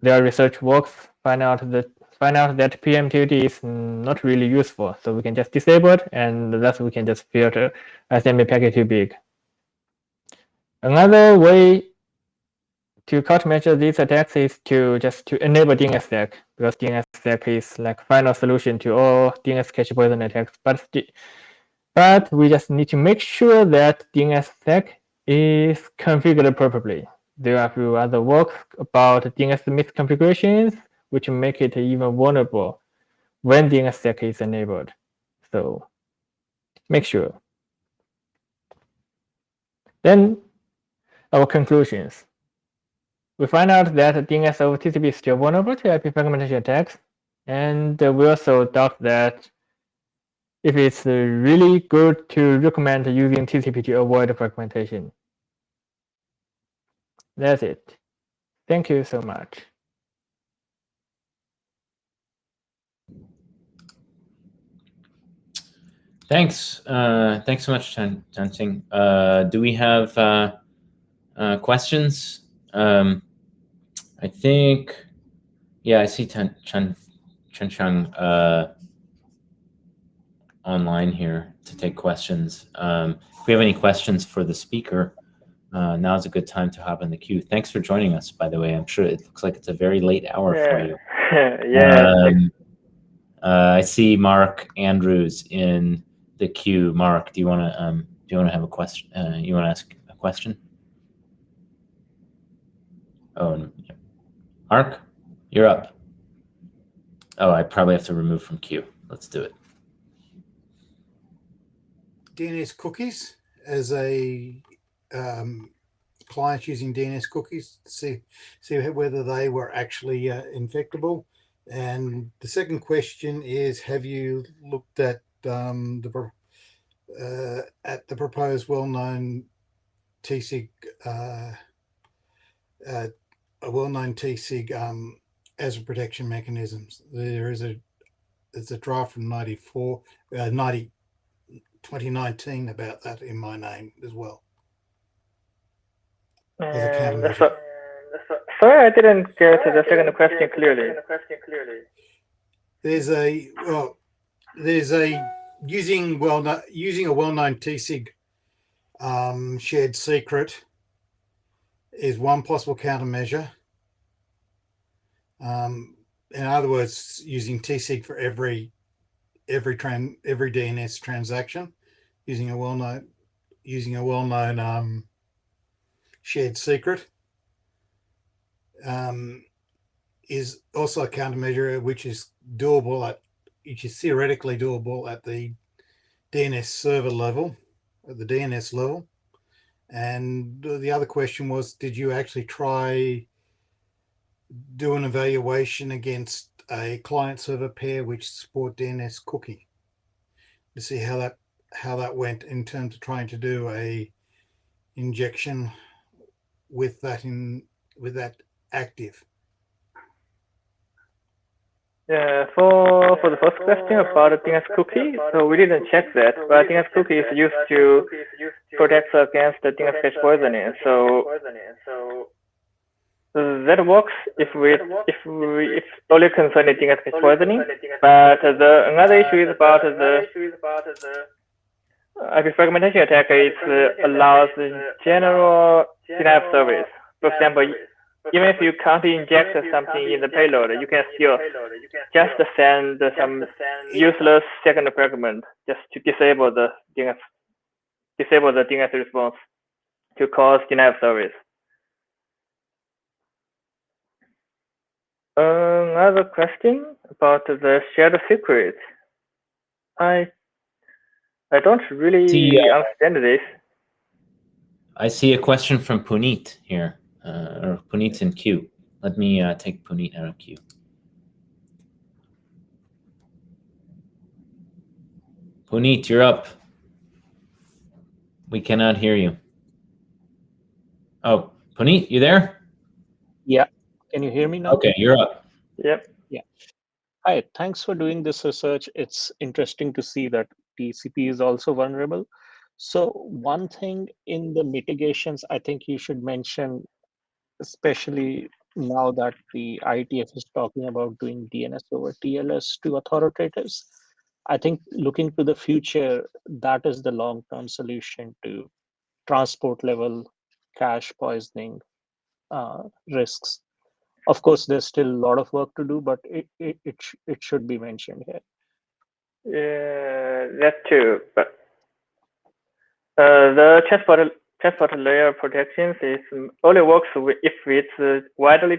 their research works find out that PMTUD is not really useful. So we can just disable it, and thus we can just filter as Mpeg too big. Another way to countermeasure these attacks is to enable DNSSEC, because DNSSEC is like final solution to all DNS cache poison attacks. But we just need to make sure that DNSSEC is configured properly. There are a few other works about DNS misconfigurations, which make it even vulnerable when DNSSEC is enabled. So make sure. Then our conclusions. We find out that DNS over TCP is still vulnerable to IP fragmentation attacks, and we also doubt that if it's really good to recommend using TCP to avoid fragmentation. That's it. Thank you so much. Thanks. Thanks so much, Chan-Ching. Do we have questions? I think, yeah, I see Chan-Chang online here to take questions. If we have any questions for the speaker, now is a good time to hop in the queue. Thanks for joining us, by the way. I'm sure it looks like it's a very late hour for you. Yeah. I see Mark Andrews in the queue. Mark, do you want to have a question? You want to ask a question? Oh, Mark, you're up. Oh, I probably have to remove from queue. Let's do it. DNS cookies as a client using DNS cookies to see whether they were actually infectable. And the second question is, have you looked at the proposed well-known TSIG as a protection mechanisms? There's a draft from 2019 about that in my name as well. As a countermeasure. Sorry, I didn't get the second question clearly. There's a using a well-known TSIG shared secret is one possible countermeasure. In other words, using TSIG for every DNS transaction, using a well-known shared secret is also a countermeasure which is theoretically doable at the DNS server level, at the DNS level. And the other question was, did you actually try do an evaluation against a client server pair which support DNS cookie to see how that went in terms of trying to do a injection with that active? Yeah, for the first question about DNS cookie, so we didn't check that, but DNS cookie is used to protect against the DNS cache poisoning. So that works if only concerning DNS cache poisoning. But another issue is about the IP fragmentation attack. It allows general denial of service. For example, even if you can't inject something in the payload, you can still just send some useless second fragment just to disable the DNS response to cause denial of service. Another question about the shared secret. I don't really understand this. I see a question from Puneet here, or Puneet's in queue. Let me take Puneet out of queue. Puneet, you're up. We cannot hear you. Oh, Puneet, you there? Yeah. Can you hear me now? Okay, you're up. Yep. Yeah. Hi, thanks for doing this research. It's interesting to see that TCP is also vulnerable. So one thing in the mitigations, I think you should mention, especially now that the IETF is talking about doing DNS over TLS to authoritatives. I think looking to the future, that is the long-term solution to transport level cache poisoning risks. Of course, there's still a lot of work to do, but it should be mentioned here. Yeah, that too. But the transport layer protections only works if it's widely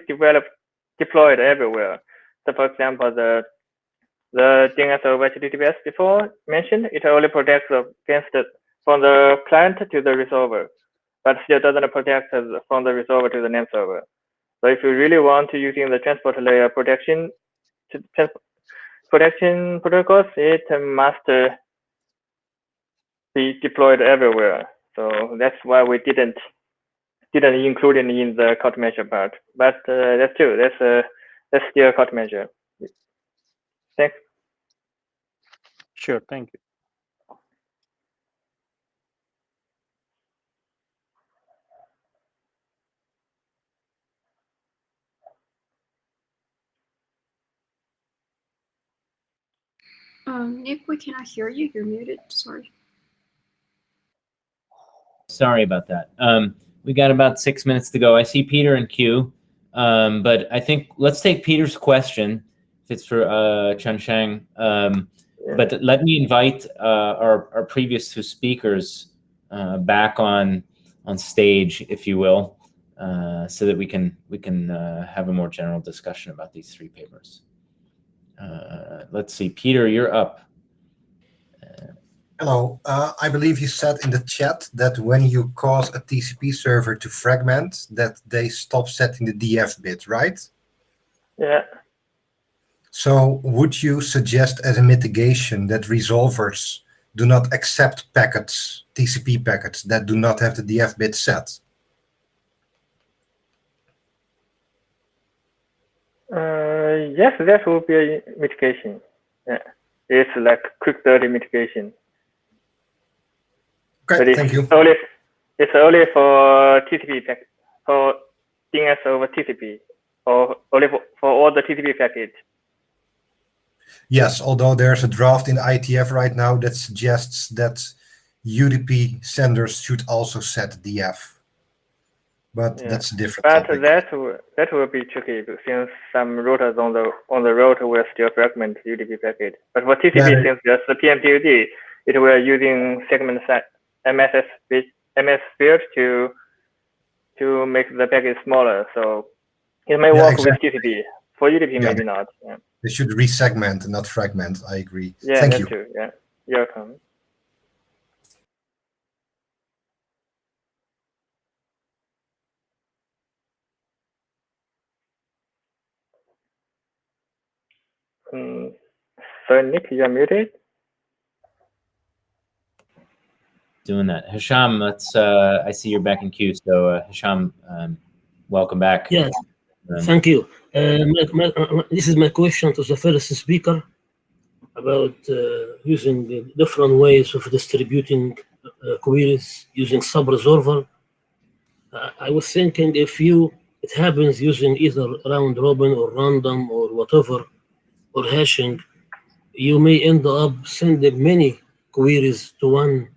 deployed everywhere. So, for example, the DNS over HTTPS before mentioned, it only protects against it from the client to the resolver, but still doesn't protect from the resolver to the name server. So if you really want to using the transport layer protection protocols, it must be deployed everywhere. So that's why we didn't include it in the countermeasure part. But that's true. That's still a countermeasure. Thanks. Sure. Thank you. Nick, we cannot hear you. You're muted. Sorry. Sorry about that. We got about 6 minutes to go. I see Peter in queue, but I think let's take Peter's question if it's for Chunsheng. But let me invite our previous two speakers back on stage, if you will, so that we can have a more general discussion about these three papers. Let's see, Peter, you're up. Hello. I believe you said in the chat that when you cause a TCP server to fragment, that they stop setting the DF bit, right? Yeah. So would you suggest as a mitigation that resolvers do not accept packets, TCP packets, that do not have the DF bit set? Yes, that would be a mitigation. Yeah. It's like quick dirty mitigation. Okay, but thank you. It's only for TCP packet, for DNS over TCP, or only for all the TCP packets? Yes, although there's a draft in IETF right now that suggests that UDP senders should also set DF. But Yeah. that's a different But topic. that will be tricky since some routers on the road will still fragment UDP packet. But for TCP, Yeah. since there's the PMPUD, it will using segment MS field to make the packet smaller. So it may work exactly. with TCP. For UDP, maybe not. Yeah. They should resegment and not fragment. I agree. Yeah, Thank that you. too. Yeah, you're welcome. So Nick, you're muted. Doing that. Hisham, let's. I see you're back in queue. So Hisham, welcome back. Yes, thank you. This is my question to the first speaker about using different ways of distributing queries using sub-resolver. I was thinking if it happens using either round robin or random or whatever, or hashing, you may end up sending many queries to one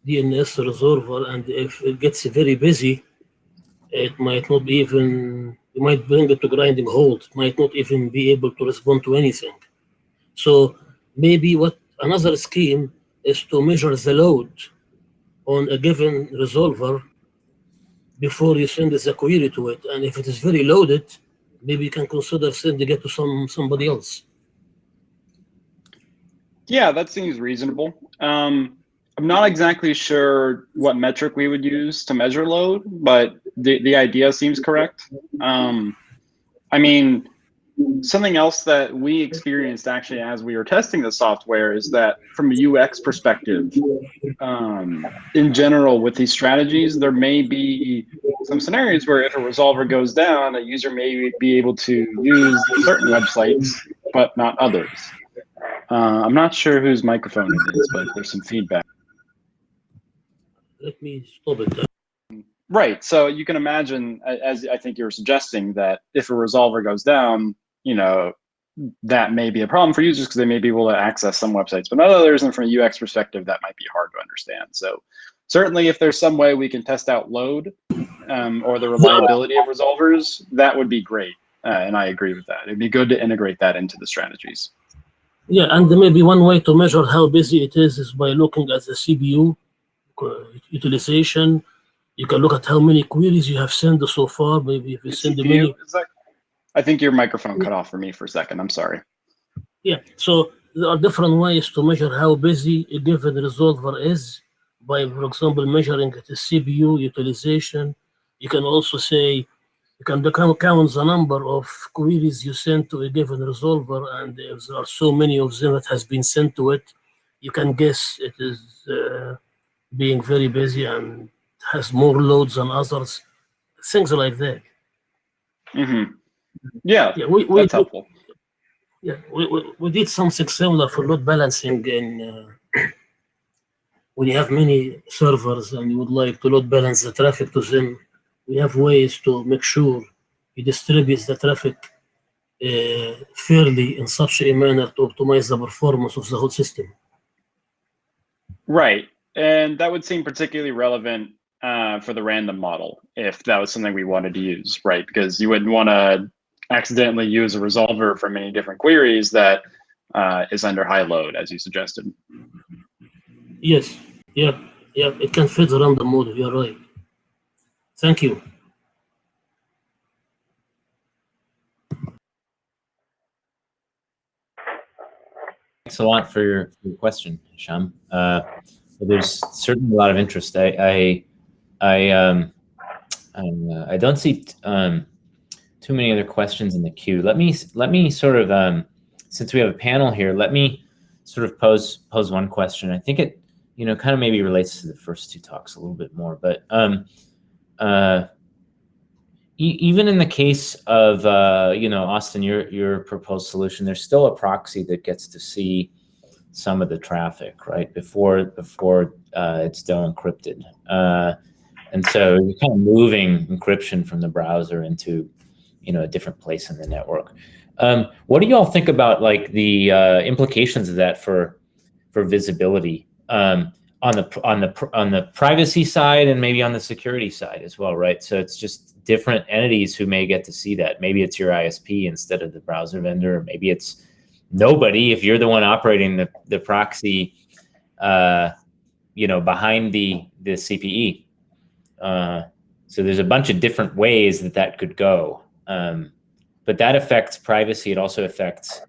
DNS resolver, and if it gets very busy, it might not be even, you might bring it to grinding halt, might not even be able to respond to anything. So maybe another scheme is to measure the load on a given resolver before you send the query to it. And if it is very loaded, maybe you can consider sending it to somebody else. Yeah, that seems reasonable. I'm not exactly sure what metric we would use to measure load, but the idea seems correct. I mean, something else that we experienced actually as we were testing the software is that from a UX perspective, in general with these strategies, there may be some scenarios where if a resolver goes down, a user may be able to use certain websites, but not others. I'm not sure whose microphone it is, but there's some feedback. Let me stop it. Right. So you can imagine, as I think you were suggesting, that if a resolver goes down, you know, that may be a problem for users because they may be able to access some websites, but not others. And from a UX perspective, that might be hard to understand. So certainly if there's some way we can test out load or the reliability of resolvers, that would be great. And I agree with that. It'd be good to integrate that into the strategies. Yeah, and maybe one way to measure how busy it is by looking at the CPU utilization. You can look at how many queries you have sent so far. Maybe if you send many. I think your microphone cut off for me for a second. I'm sorry. Yeah, so there are different ways to measure how busy a given resolver is by, for example, measuring the CPU utilization. You can also say, you can count the number of queries you send to a given resolver, and if there are so many of them that has been sent to it, you can guess it is being very busy and has more loads than others, things like that. Mm-hmm. Yeah, that's helpful. Yeah, we did something similar for load balancing in when you have many servers and you would like to load balance the traffic to them. We have ways to make sure you distribute the traffic fairly in such a manner to optimize the performance of the whole system. Right, and that would seem particularly relevant for the random model if that was something we wanted to use, right? Because you wouldn't want to accidentally use a resolver for many different queries that is under high load, as you suggested. Yes, yeah, it can fit the random model, you're right. Thank you. Thanks a lot for your question, Hisham. There's certainly a lot of interest. I don't see too many other questions in the queue. Let me sort of since we have a panel here, let me sort of pose one question. I think it kind of maybe relates to the first two talks a little bit more, but even in the case of Austin, your proposed solution, there's still a proxy that gets to see some of the traffic, right, before it's still encrypted. And so you're kind of moving encryption from the browser into, a different place in the network. What do you all think about like the implications of that for visibility on the privacy side and maybe on the security side as well, right? So it's just different entities who may get to see that. Maybe it's your ISP instead of the browser vendor. Maybe it's nobody if you're the one operating the proxy, behind the CPE. So there's a bunch of different ways that could go. But that affects privacy. It also affects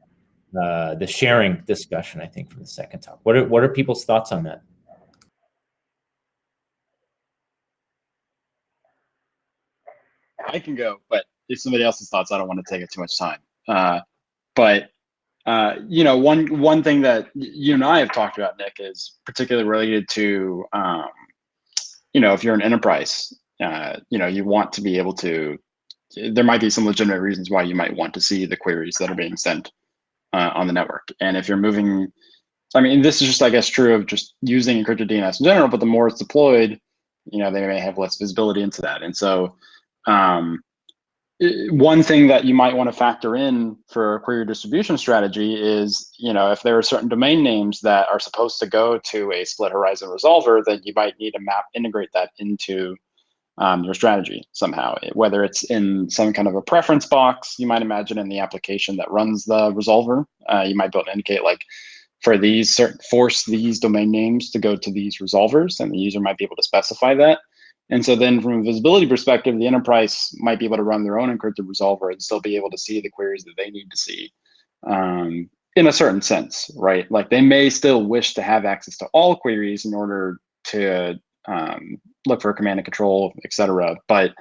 the sharing discussion, I think, from the second talk. What are people's thoughts on that? I can go, but if somebody else's thoughts, I don't want to take up too much time. One thing that you and I have talked about, Nick, is particularly related to, if you're an enterprise, you want to be able to, there might be some legitimate reasons why you might want to see the queries that are being sent on the network. And if you're moving, this is just, I guess, true of just using encrypted DNS in general, but the more it's deployed, they may have less visibility into that. And so one thing that you might want to factor in for a query distribution strategy is, if there are certain domain names that are supposed to go to a split horizon resolver, then you might need to integrate that into your strategy somehow, whether it's in some kind of a preference box. You might imagine in the application that runs the resolver, you might be able to indicate like, force these domain names to go to these resolvers, and the user might be able to specify that. And so then from a visibility perspective, the enterprise might be able to run their own encrypted resolver and still be able to see the queries that they need to see in a certain sense, right? Like they may still wish to have access to all queries in order to look for command and control, et cetera. But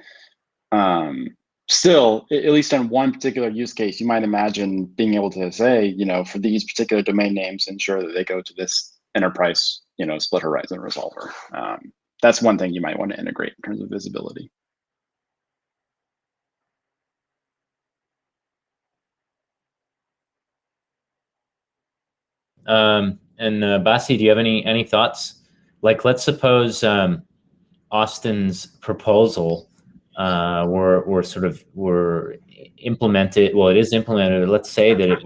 still, at least in one particular use case, you might imagine being able to say, for these particular domain names, ensure that they go to this enterprise, split horizon resolver. That's one thing you might want to integrate in terms of visibility. Basi, do you have any thoughts? Like, let's suppose Austin's proposal were implemented. Well, it is implemented. Let's say that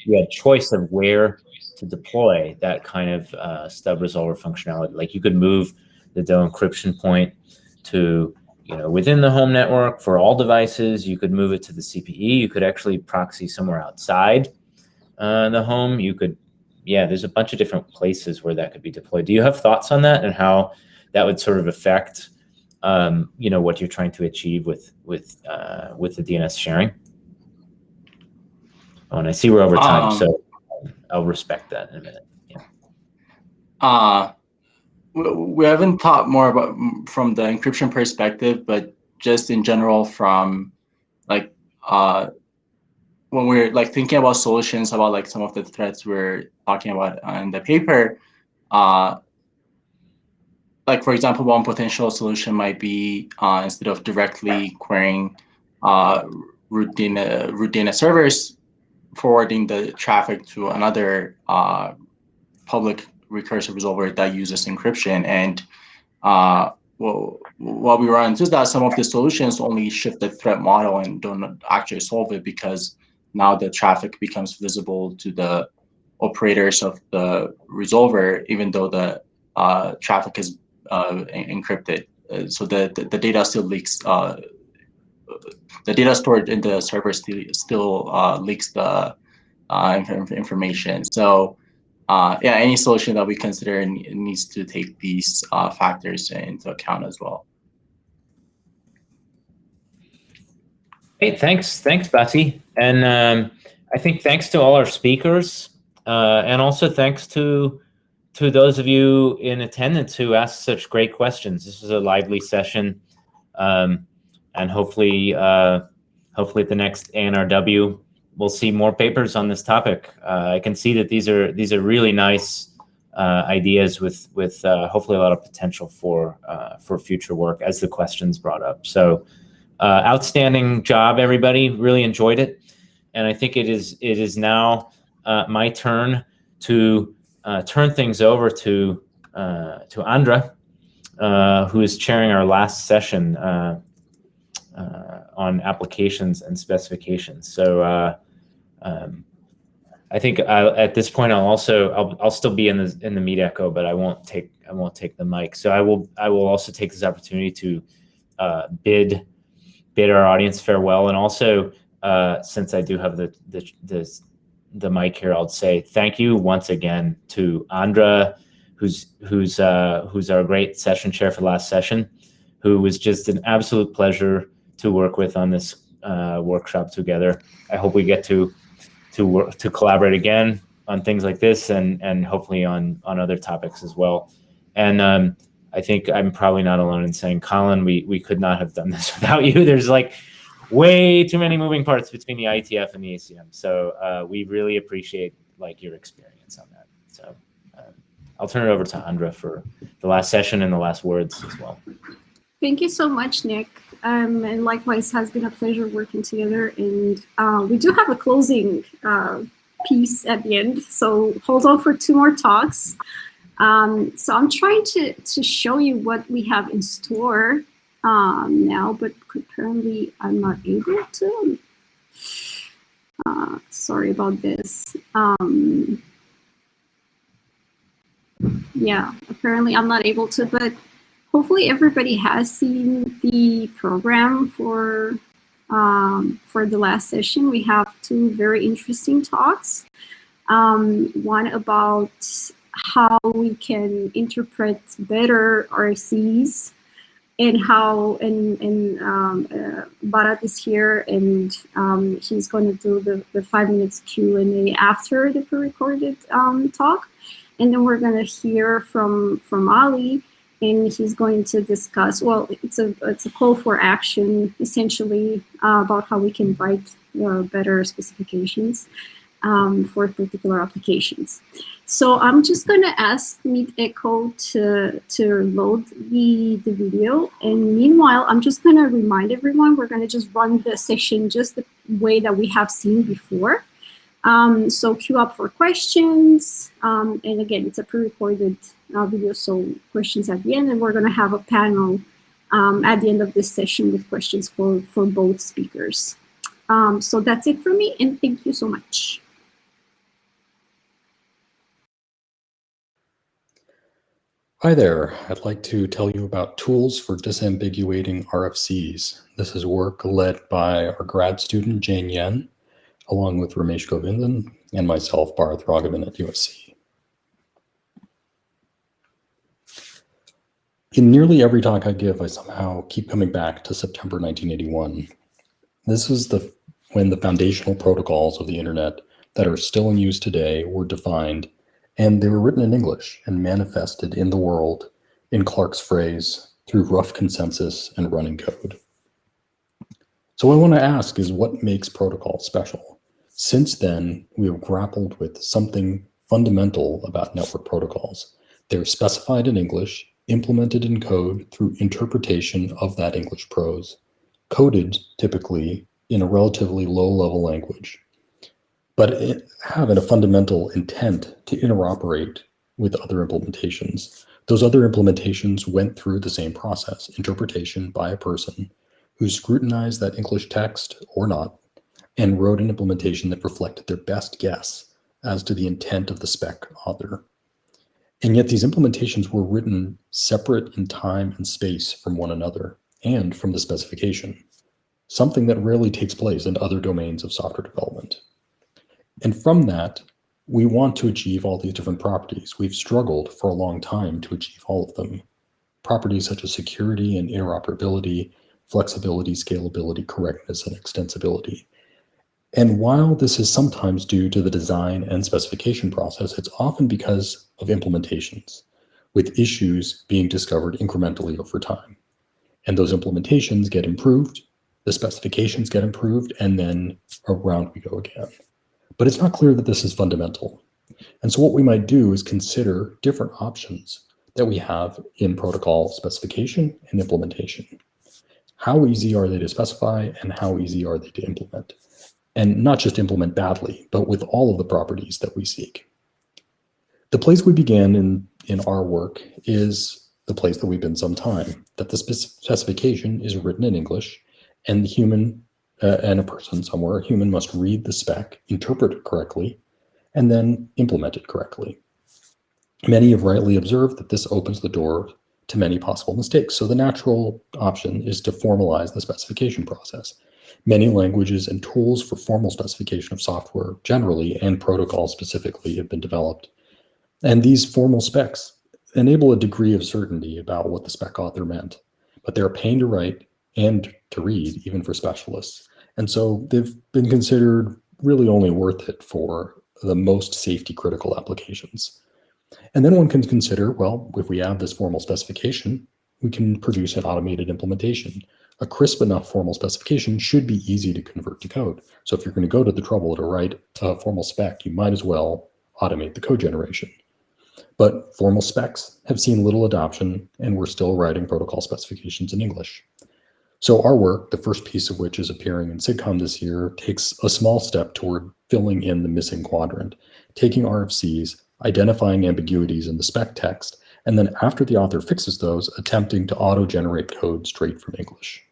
you had choice of where to deploy that kind of stub resolver functionality. Like you could move the DOE encryption point to within the home network for all devices. You could move it to the CPE. You could actually proxy somewhere outside the home. You could, there's a bunch of different places where that could be deployed. Do you have thoughts on that and how that would sort of affect what you're trying to achieve with the DNS sharing? Oh, and I see we're over time, so I'll respect that in a minute. We haven't talked more about from the encryption perspective, but just in general from like when we're like thinking about solutions about like some of the threats we're talking about in the paper, like for example, one potential solution might be instead of directly querying root DNS servers, forwarding the traffic to another public recursive resolver that uses encryption. And what we run into is that some of the solutions only shift the threat model and don't actually solve it, because now the traffic becomes visible to the operators of the resolver, even though the traffic is encrypted. So the data still leaks. The data stored in the server still leaks the information. So any solution that we consider needs to take these factors into account as well. Hey, thanks, Basi. And I think thanks to all our speakers, and also thanks to those of you in attendance who asked such great questions. This was a lively session, and hopefully at the next ANRW, we'll see more papers on this topic. I can see that these are really nice ideas with hopefully a lot of potential for future work, as the questions brought up. So outstanding job, everybody. Really enjoyed it, and I think it is now my turn to turn things over to Andra, who is chairing our last session on applications and specifications. So I think at this point I'll still be in the Meet Echo, but I won't take the mic. So I will also take this opportunity to bid our audience farewell, and also since I do have the mic here, I'll say thank you once again to Andra, who's our great session chair for the last session, who was just an absolute pleasure to work with on this workshop together. I hope we get to collaborate again on things like this, and hopefully on other topics as well. And I think I'm probably not alone in saying, Colin, we could not have done this without you. There's like way too many moving parts between the IETF and the ACM. So we really appreciate like your experience on that. So I'll turn it over to Andra for the last session and the last words as well. Thank you so much, Nick. And likewise, has been a pleasure working together. And we do have a closing piece at the end, so hold on for 2 more talks. So I'm trying to show you what we have in store now, but apparently I'm not able to. Sorry about this. Yeah, apparently I'm not able to, but hopefully everybody has seen the program for the last session. We have 2 very interesting talks. One about how we can interpret better RFCs, and how Bharat is here, and he's going to do the 5 minutes Q&A after the pre-recorded talk. And then we're going to hear from Ali, and he's going to discuss, well, it's a call for action, essentially, about how we can write better specifications for particular applications. So I'm just going to ask Meet Echo to load the video. And meanwhile, I'm just going to remind everyone, we're going to just run the session just the way that we have seen before. So queue up for questions. And again, it's a pre-recorded video, so questions at the end. And we're going to have a panel at the end of this session with questions for both speakers. So that's it for me, and thank you so much. Hi there. I'd like to tell you about tools for disambiguating RFCs. This is work led by our grad student, Jane Yen, along with Ramesh Govindan and myself, Bharat Raghavan at USC. In nearly every talk I give, I somehow keep coming back to September 1981. This is when the foundational protocols of the internet that are still in use today were defined, and they were written in English and manifested in the world in Clarke's phrase through rough consensus and running code. So what I want to ask is, what makes protocols special? Since then, we have grappled with something fundamental about network protocols. They're specified in English, implemented in code through interpretation of that English prose, coded typically in a relatively low-level language, but have a fundamental intent to interoperate with other implementations. Those other implementations went through the same process, interpretation by a person who scrutinized that English text or not, and wrote an implementation that reflected their best guess as to the intent of the spec author. And yet these implementations were written separate in time and space from one another and from the specification, something that rarely takes place in other domains of software development. And from that, we want to achieve all these different properties. We've struggled for a long time to achieve all of them. Properties such as security and interoperability, flexibility, scalability, correctness, and extensibility. And while this is sometimes due to the design and specification process, it's often because of implementations, with issues being discovered incrementally over time. And those implementations get improved, the specifications get improved, and then around we go again. But it's not clear that this is fundamental. And so what we might do is consider different options that we have in protocol specification and implementation. How easy are they to specify, and how easy are they to implement? And not just implement badly, but with all of the properties that we seek. The place we began in our work is the place that we've been some time, that the specification is written in English, and the human and a person somewhere, a human must read the spec, interpret it correctly, and then implement it correctly. Many have rightly observed that this opens the door to many possible mistakes. So the natural option is to formalize the specification process. Many languages and tools for formal specification of software generally and protocols specifically have been developed. And these formal specs enable a degree of certainty about what the spec author meant, but they're a pain to write and to read, even for specialists. And so they've been considered really only worth it for the most safety critical applications. And then one can consider, well, if we have this formal specification, we can produce an automated implementation. A crisp enough formal specification should be easy to convert to code. So if you're going to go to the trouble to write a formal spec, you might as well automate the code generation. But formal specs have seen little adoption, and we're still writing protocol specifications in English. So our work, the first piece of which is appearing in SIGCOMM this year, takes a small step toward filling in the missing quadrant, taking RFCs, identifying ambiguities in the spec text, and then after the author fixes those, attempting to auto-generate code straight from English.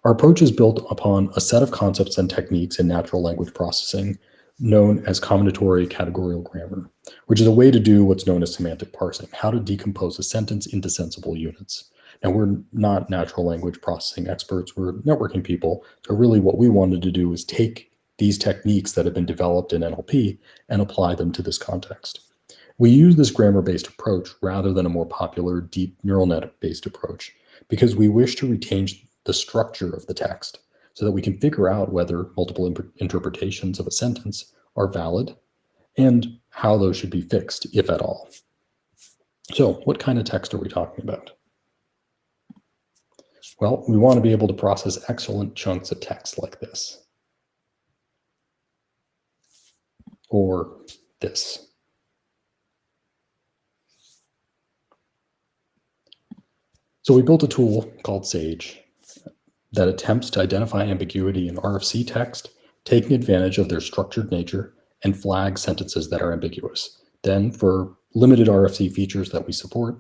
Our approach is built upon a set of concepts and techniques in natural language processing known as combinatorial categorical grammar, which is a way to do what's known as semantic parsing, how to decompose a sentence into sensible units. Now, we're not natural language processing experts, we're networking people, so really what we wanted to do is take these techniques that have been developed in NLP and apply them to this context. We use this grammar-based approach rather than a more popular deep neural net-based approach because we wish to retain the structure of the text so that we can figure out whether multiple interpretations of a sentence are valid and how those should be fixed, if at all. So what kind of text are we talking about? Well, we want to be able to process excellent chunks of text like this. Or this. So we built a tool called Sage that attempts to identify ambiguity in RFC text, taking advantage of their structured nature and flag sentences that are ambiguous. Then for limited RFC features that we support,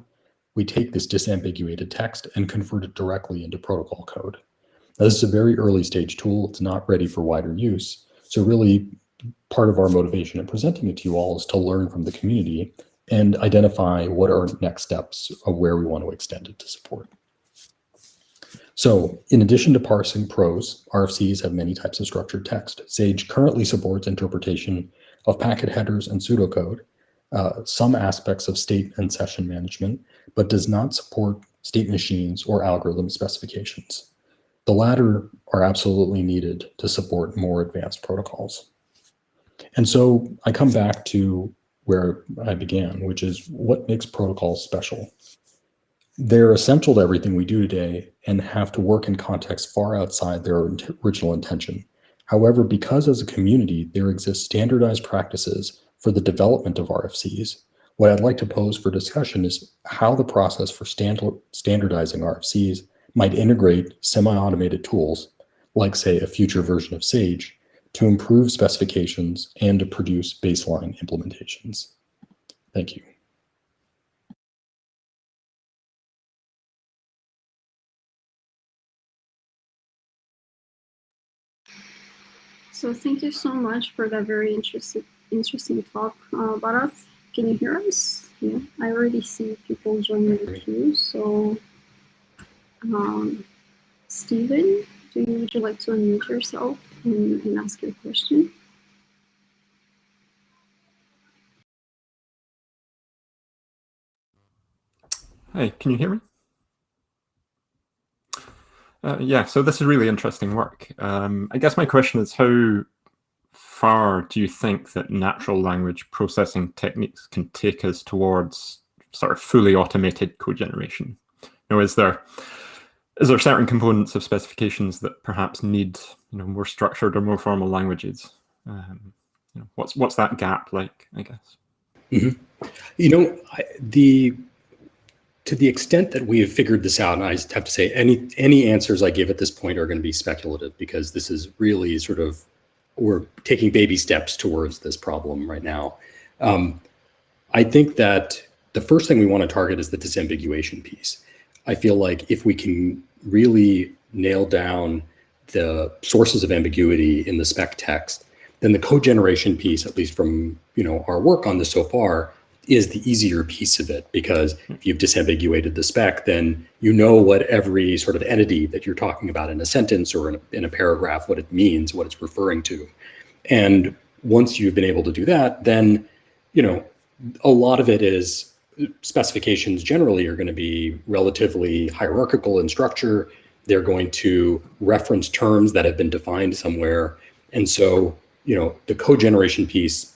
we take this disambiguated text and convert it directly into protocol code. Now, this is a very early stage tool. It's not ready for wider use. So really part of our motivation in presenting it to you all is to learn from the community and identify what are next steps of where we want to extend it to support. So in addition to parsing prose, RFCs have many types of structured text. Sage currently supports interpretation of packet headers and pseudocode, some aspects of state and session management, but does not support state machines or algorithm specifications. The latter are absolutely needed to support more advanced protocols. And so I come back to where I began, which is what makes protocols special. They're essential to everything we do today and have to work in contexts far outside their original intention. However, because as a community, there exist standardized practices for the development of RFCs, what I'd like to pose for discussion is how the process for standardizing RFCs might integrate semi-automated tools, like say a future version of Sage, to improve specifications and to produce baseline implementations. Thank you. So thank you so much for that very interesting talk, Bharat. Can you hear us? Yeah, I already see people joining the queue. So, Stephen, would you like to unmute yourself and ask your question? Hi, can you hear me? Yeah, so this is really interesting work. I guess my question is, how far do you think that natural language processing techniques can take us towards sort of fully automated code generation? You know, is there certain components of specifications that perhaps need, you know, more structured or more formal languages? You know, what's that gap like, I guess? Mm-hmm. You know, to the extent that we have figured this out, and I have to say any answers I give at this point are going to be speculative, because this is really sort of, we're taking baby steps towards this problem right now. I think that the first thing we want to target is the disambiguation piece. I feel like if we can really nail down the sources of ambiguity in the spec text, then the cogeneration piece, at least from our work on this so far, is the easier piece of it, because if you've disambiguated the spec, then you know what every sort of entity that you're talking about in a sentence or in a paragraph, what it means, what it's referring to. And once you've been able to do that, then a lot of it is specifications generally are going to be relatively hierarchical in structure. They're going to reference terms that have been defined somewhere. And so, the cogeneration piece,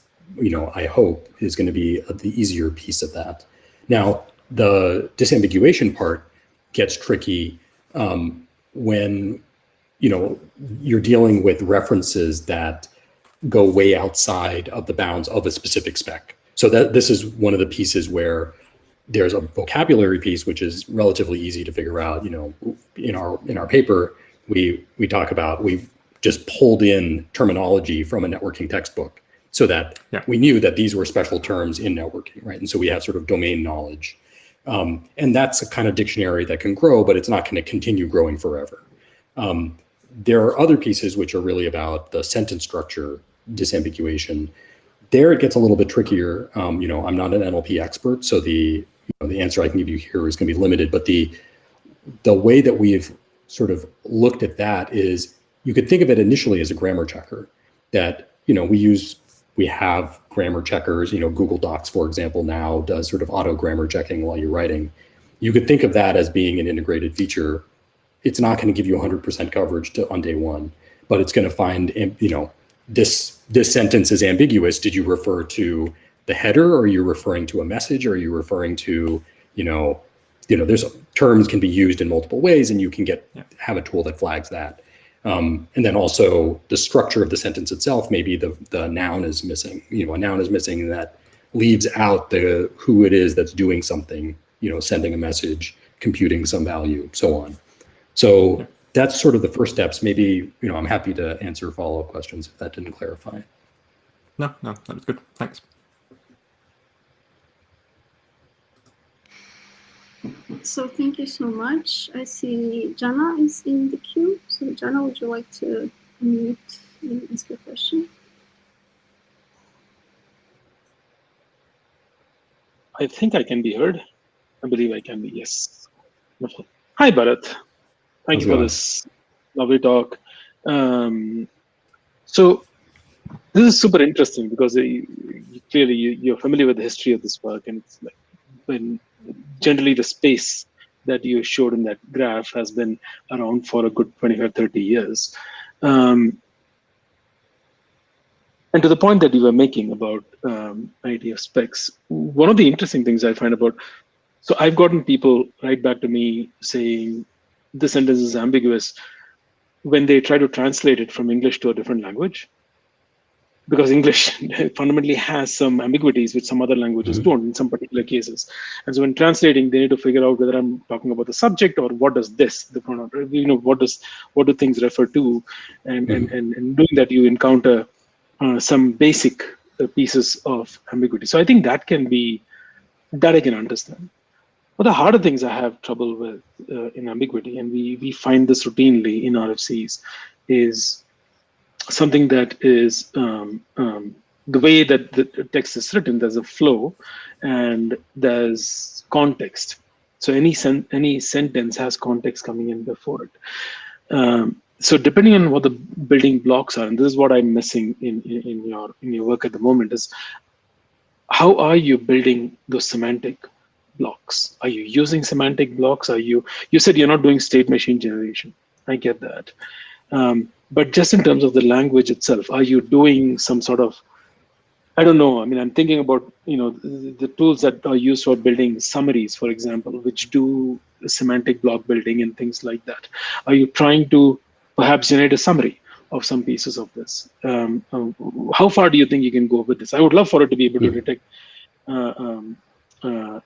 I hope is going to be the easier piece of that. Now, the disambiguation part gets tricky when, you're dealing with references that go way outside of the bounds of a specific spec. So this is one of the pieces where there's a vocabulary piece, which is relatively easy to figure out. In our paper, we talk about, we've just pulled in terminology from a networking textbook so that we knew that these were special terms in networking, right? And so we have sort of domain knowledge. And that's a kind of dictionary that can grow, but it's not going to continue growing forever. There are other pieces which are really about the sentence structure disambiguation. There it gets a little bit trickier. I'm not an NLP expert, so the answer I can give you here is going to be limited. But the way that we've sort of looked at that is, you could think of it initially as a grammar checker. That we have grammar checkers. Google Docs, for example, now does sort of auto grammar checking while you're writing. You could think of that as being an integrated feature. It's not going to give you 100% coverage on day one, but it's going to find, this sentence is ambiguous. Did you refer to the header, or are you referring to a message, or are you referring to, there's terms can be used in multiple ways, and you can have a tool that flags that. And then also the structure of the sentence itself, maybe the noun is missing. A noun is missing, and that leaves out the who it is that's doing something, sending a message, computing some value, so on. So that's sort of the first steps. Maybe, I'm happy to answer follow-up questions if that didn't clarify. No, that was good. Thanks. So thank you so much. I see Jana is in the queue. So Jana, would you like to unmute and ask your question? I think I can be heard. I believe I can be, yes. Wonderful. Hi, Bharat. Thank you for this lovely talk. So this is super interesting because clearly you're familiar with the history of this work, and it's like when generally the space that you showed in that graph has been around for a good 25-30 years. And to the point that you were making about IETF specs, one of the interesting things I find about, so I've gotten people write back to me saying the sentence is ambiguous when they try to translate it from English to a different language, because English fundamentally has some ambiguities which some other languages don't in some particular cases. And so when translating, they need to figure out whether I'm talking about the subject or what does the pronoun, what do things refer to, and doing that you encounter some basic pieces of ambiguity. So I think that I can understand. But the harder things I have trouble with in ambiguity, and we find this routinely in RFCs, is something that is the way that the text is written. There's a flow and there's context. So any sentence has context coming in before it. So depending on what the building blocks are, and this is what I'm missing in your work at the moment, is how are you building those semantic blocks? Are you using semantic blocks? You said you're not doing state machine generation. I get that. But just in terms of the language itself, are you doing some sort of, I don't know, I mean, I'm thinking about, the tools that are used for building summaries, for example, which do semantic block building and things like that. Are you trying to perhaps generate a summary of some pieces of this? How far do you think you can go with this? I would love for it to be able to detect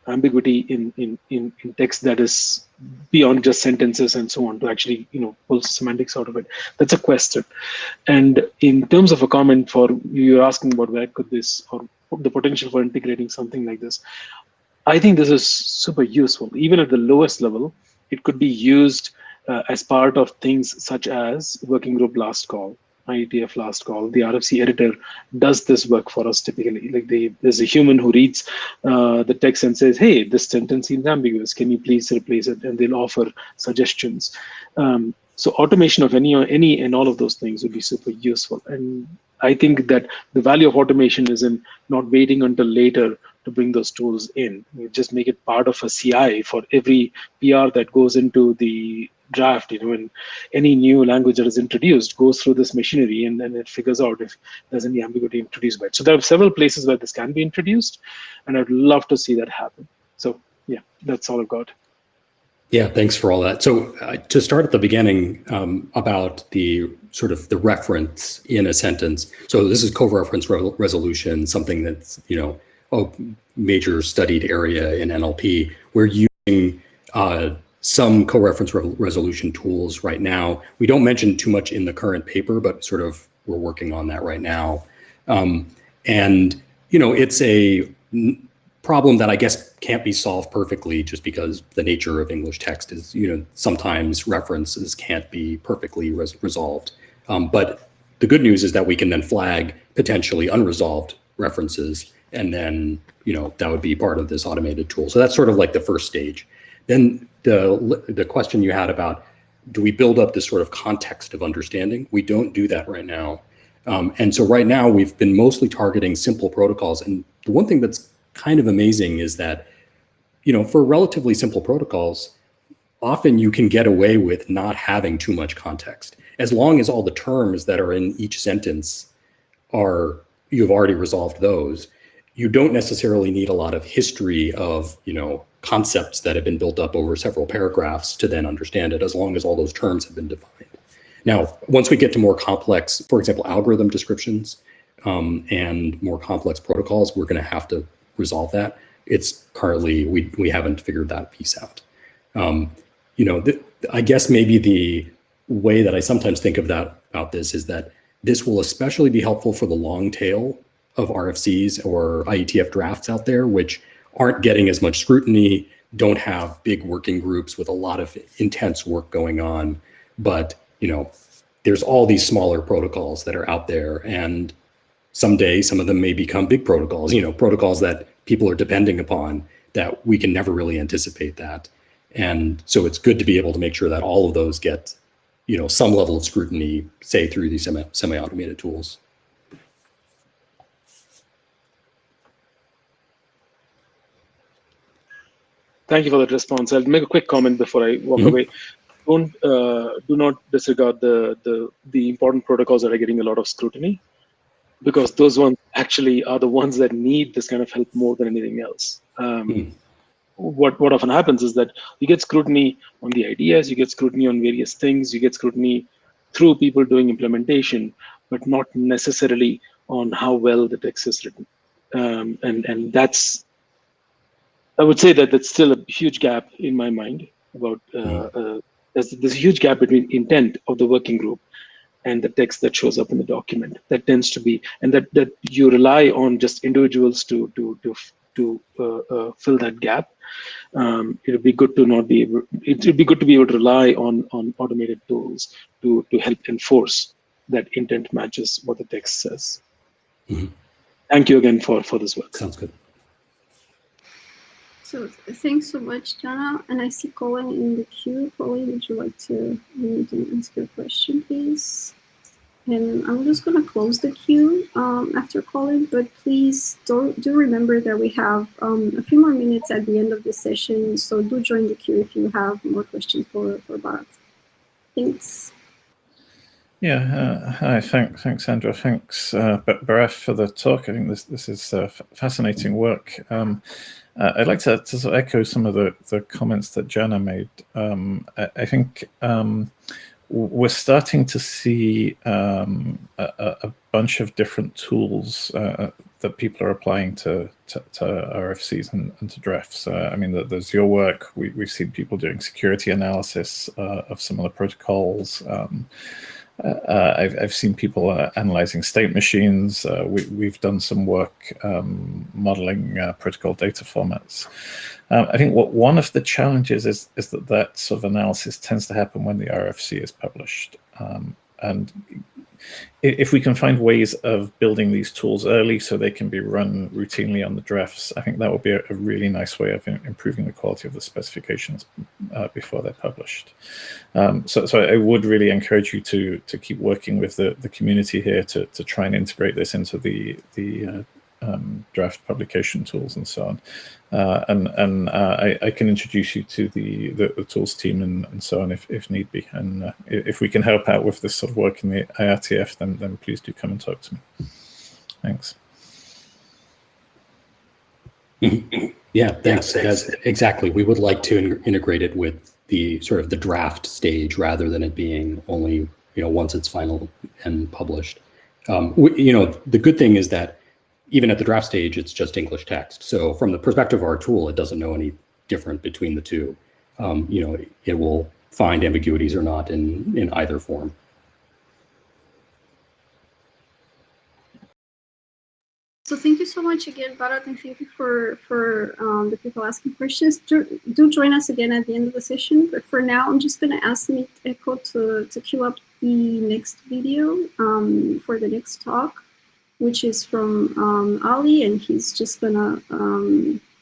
ambiguity in text that is beyond just sentences and so on, to actually pull semantics out of it. That's a question. And in terms of a comment, for you're asking about where could this, or the potential for integrating something like this, I think this is super useful. Even at the lowest level, it could be used as part of things such as working group last call, IETF last call. The RFC editor does this work for us typically. Like there's a human who reads the text and says, hey, this sentence seems ambiguous. Can you please replace it? And they'll offer suggestions. So automation of any and all of those things would be super useful. And I think that the value of automation is in not waiting until later to bring those tools in. You just make it part of a CI for every PR that goes into the draft. When any new language that is introduced goes through this machinery, and then it figures out if there's any ambiguity introduced by it. So there are several places where this can be introduced, and I'd love to see that happen. So yeah, that's all I've got. Yeah, thanks for all that. So to start at the beginning about the sort of the reference in a sentence. So this is co-reference resolution, something that's, a major studied area in NLP. We're using some co-reference resolution tools right now. We don't mention too much in the current paper, but sort of we're working on that right now. And, it's a problem that I guess can't be solved perfectly just because the nature of English text is, sometimes references can't be perfectly resolved. But the good news is that we can then flag potentially unresolved references, and then, that would be part of this automated tool. So that's sort of like the first stage. Then the question you had about, do we build up this sort of context of understanding? We don't do that right now. And so right now we've been mostly targeting simple protocols. And the one thing that's kind of amazing is that, for relatively simple protocols, often you can get away with not having too much context. As long as all the terms that are in each sentence you've already resolved those, you don't necessarily need a lot of history of, concepts that have been built up over several paragraphs to then understand it, as long as all those terms have been defined. Now, once we get to more complex, for example, algorithm descriptions and more complex protocols, we're going to have to resolve that. It's currently, we haven't figured that piece out. I guess maybe the way that I sometimes think about this is that this will especially be helpful for the long tail of RFCs or IETF drafts out there, which aren't getting as much scrutiny, don't have big working groups with a lot of intense work going on. But, there's all these smaller protocols that are out there, and someday some of them may become big protocols, protocols that people are depending upon, that we can never really anticipate that. And so it's good to be able to make sure that all of those get, some level of scrutiny, say through these semi-automated tools. Thank you for that response. I'll make a quick comment before I walk away. Do not disregard the important protocols that are getting a lot of scrutiny, because those ones actually are the ones that need this kind of help more than anything else. What often happens is that you get scrutiny on the ideas, you get scrutiny on various things, you get scrutiny through people doing implementation, but not necessarily on how well the text is written. And that's, I would say that that's still a huge gap in my mind about there's a huge gap between intent of the working group and the text that shows up in the document. That tends to be, and that you rely on just individuals to fill that gap. It would be good to not be able. It would be good to be able to rely on automated tools to help enforce that intent matches what the text says. Thank you again for this work. Sounds good. So thanks so much, Jana. And I see Colin in the queue. Colin, would you like to unmute and ask your question, please? And I'm just going to close the queue after Colin, but please do remember that we have a few more minutes at the end of the session. So do join the queue if you have more questions for Bharat. Thanks. Yeah, hi, thanks, Sandra. Thanks, Bharat, for the talk. I think this is fascinating work. I'd like to sort of echo some of the comments that Jana made. I think we're starting to see a bunch of different tools that people are applying to RFCs and to drafts. I mean, there's your work. We've seen people doing security analysis of similar protocols. I've seen people analyzing state machines. We've done some work modeling protocol data formats. I think one of the challenges is that sort of analysis tends to happen when the RFC is published. And if we can find ways of building these tools early so they can be run routinely on the drafts, I think that would be a really nice way of improving the quality of the specifications before they're published. So I would really encourage you to keep working with the community here to try and integrate this into the draft publication tools and so on. I can introduce you to the tools team and so on if need be. And if we can help out with this sort of work in the IETF, then please do come and talk to me. Thanks. Yeah, thanks. Exactly. We would like to integrate it with the sort of the draft stage rather than it being only, once it's final and published. The good thing is that even at the draft stage, it's just English text. So from the perspective of our tool, it doesn't know any different between the two. It will find ambiguities or not in either form. So thank you so much again, Bharat, and thank you for the people asking questions. Do join us again at the end of the session. But for now, I'm just going to ask Meet Echo to queue up the next video for the next talk, which is from Ali, and he's just gonna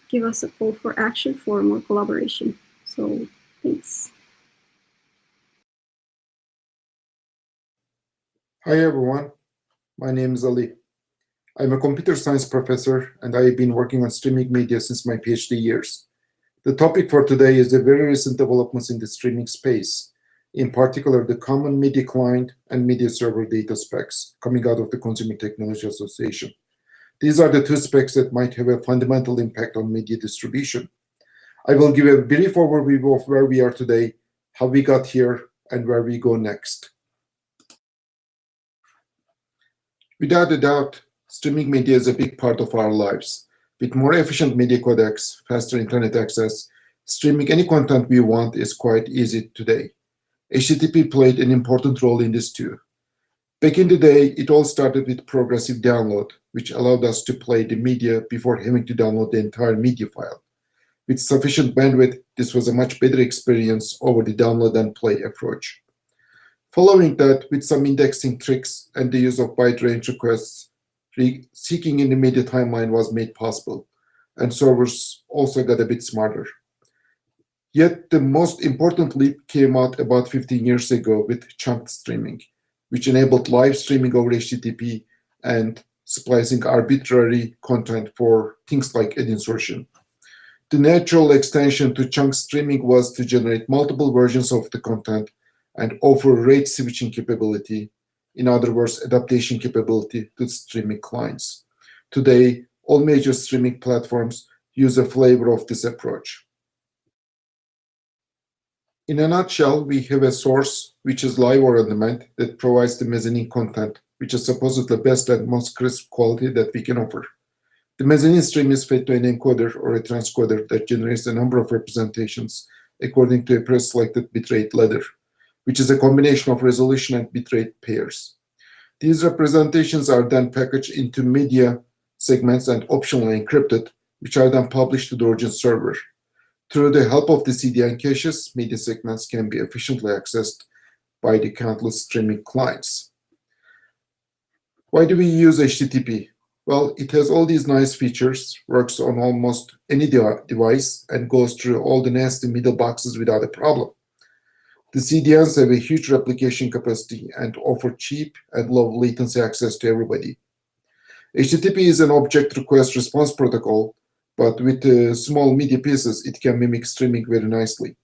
give us a call for action for more collaboration. So thanks. Hi everyone, my name is Ali. I'm a computer science professor and I have been working on streaming media since my PhD years. The topic for today is the very recent developments in the streaming space, in particular the common media client and media server data specs coming out of the Consumer Technology Association. These are the two specs that might have a fundamental impact on media distribution. I will give a brief overview of where we are today, how we got here, and where we go next. Without a doubt, streaming media is a big part of our lives. With more efficient media codecs, faster internet access, streaming any content we want is quite easy today. HTTP played an important role in this too. Back in the day, it all started with progressive download, which allowed us to play the media before having to download the entire media file. With sufficient bandwidth, this was a much better experience over the download and play approach. Following that, with some indexing tricks and the use of byte range requests, seeking in the media timeline was made possible, and servers also got a bit smarter. Yet the most important leap came out about 15 years ago with chunked streaming, which enabled live streaming over HTTP and splicing arbitrary content for things like ad insertion. The natural extension to chunk streaming was to generate multiple versions of the content and offer rate switching capability, in other words, adaptation capability to streaming clients. Today, all major streaming platforms use a flavor of this approach. In a nutshell, we have a source, which is live or on demand, that provides the mezzanine content, which is supposedly the best and most crisp quality that we can offer. The mezzanine stream is fed to an encoder or a transcoder that generates a number of representations according to a pre-selected bitrate ladder, which is a combination of resolution and bitrate pairs. These representations are then packaged into media segments and optionally encrypted, which are then published to the origin server. Through the help of the CDN caches, media segments can be efficiently accessed by the countless streaming clients. Why do we use HTTP? Well, it has all these nice features, works on almost any device, and goes through all the nasty middle boxes without a problem. The CDNs have a huge replication capacity and offer cheap and low latency access to everybody. HTTP is an object request response protocol, but with small media pieces, it can mimic streaming very nicely.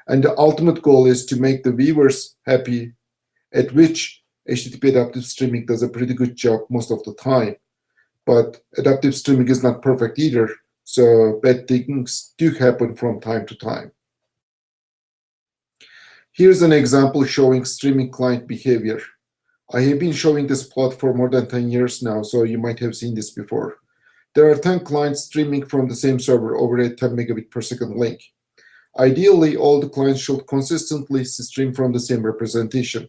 And the ultimate goal is to make the viewers happy, at which HTTP adaptive streaming does a pretty good job most of the time. But adaptive streaming is not perfect either, so bad things do happen from time to time. Here's an example showing streaming client behavior. I have been showing this plot for more than 10 years now, so you might have seen this before. There are 10 clients streaming from the same server over a 10 megabit per second link. Ideally, all the clients should consistently stream from the same representation.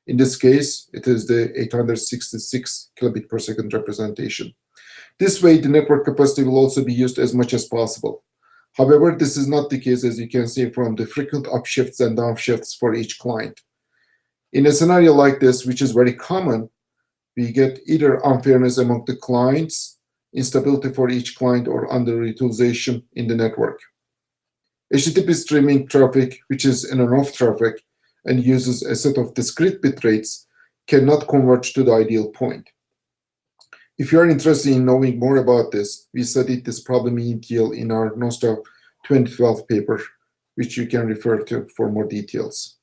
In this case, it is the 866 kilobit per second representation. This way, the network capacity will also be used as much as possible. However, this is not the case, as you can see from the frequent upshifts and downshifts for each client. In a scenario like this, which is very common, we get either unfairness among the clients, instability for each client, or underutilization in the network. HTTP streaming traffic, which is in and off traffic and uses a set of discrete bit rates, cannot converge to the ideal point. If you are interested in knowing more about this, we studied this problem in detail in our NOSTA 2012 paper, which you can refer to for more details.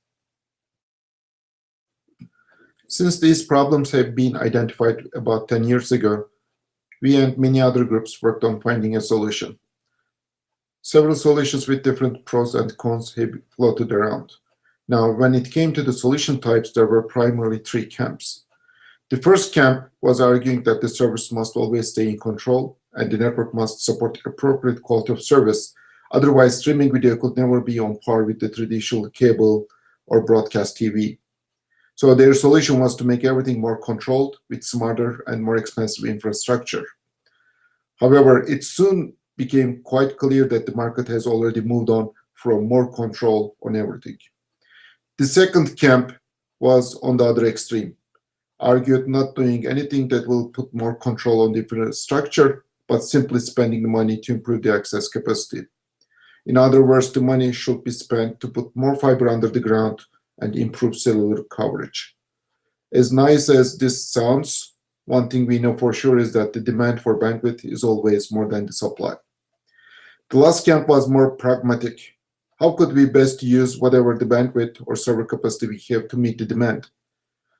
Since these problems have been identified about 10 years ago, we and many other groups worked on finding a solution. Several solutions with different pros and cons have floated around. Now, when it came to the solution types, there were primarily three camps. The first camp was arguing that the service must always stay in control and the network must support appropriate quality of service. Otherwise, streaming video could never be on par with the traditional cable or broadcast TV. So their solution was to make everything more controlled with smarter and more expensive infrastructure. However, it soon became quite clear that the market has already moved on from more control on everything. The second camp was on the other extreme, argued not doing anything that will put more control on the infrastructure, but simply spending the money to improve the access capacity. In other words, the money should be spent to put more fiber under the ground and improve cellular coverage. As nice as this sounds, one thing we know for sure is that the demand for bandwidth is always more than the supply. The last camp was more pragmatic. How could we best use whatever the bandwidth or server capacity we have to meet the demand?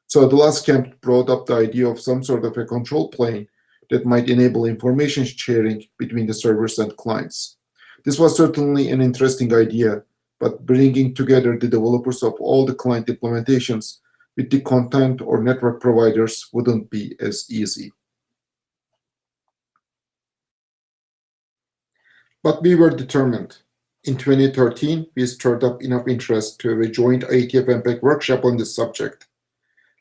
So the last camp brought up the idea of some sort of a control plane that might enable information sharing between the servers and clients. This was certainly an interesting idea, but bringing together the developers of all the client implementations with the content or network providers wouldn't be as easy. But we were determined. In 2013, we stirred up enough interest to have a joint IETF Mpeg workshop on this subject.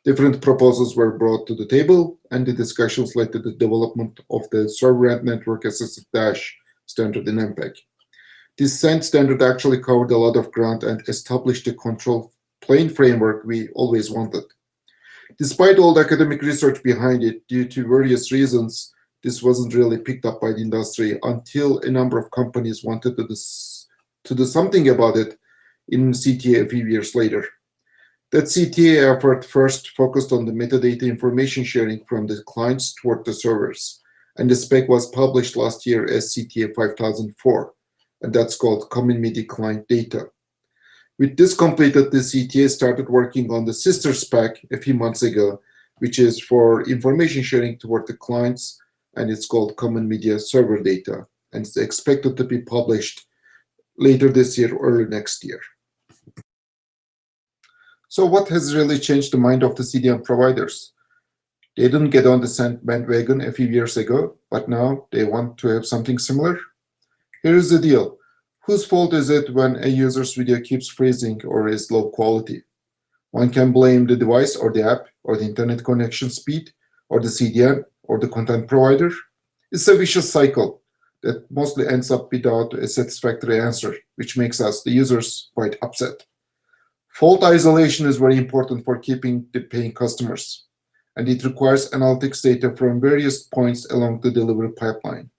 Different proposals were brought to the table, and the discussions led to the development of the server and network assisted dash standard in Mpeg. This standard actually covered a lot of ground and established the control plane framework we always wanted. Despite all the academic research behind it, due to various reasons, this wasn't really picked up by the industry until a number of companies wanted to do something about it in CTA a few years later. That CTA effort first focused on the metadata information sharing from the clients toward the servers, and the spec was published last year as CTA 5004, and that's called Common Media Client Data. With this completed, the CTA started working on the sister spec a few months ago, which is for information sharing toward the clients, and it's called Common Media Server Data, and it's expected to be published later this year or early next year. So what has really changed the mind of the CDN providers? They didn't get on the bandwagon a few years ago, but now they want to have something similar? Here is the deal. Whose fault is it when a user's video keeps freezing or is low quality? One can blame the device or the app or the internet connection speed or the CDN or the content provider. It's a vicious cycle that mostly ends up without a satisfactory answer, which makes us, the users, quite upset. Fault isolation is very important for keeping the paying customers, and it requires analytics data from various points along the delivery pipeline.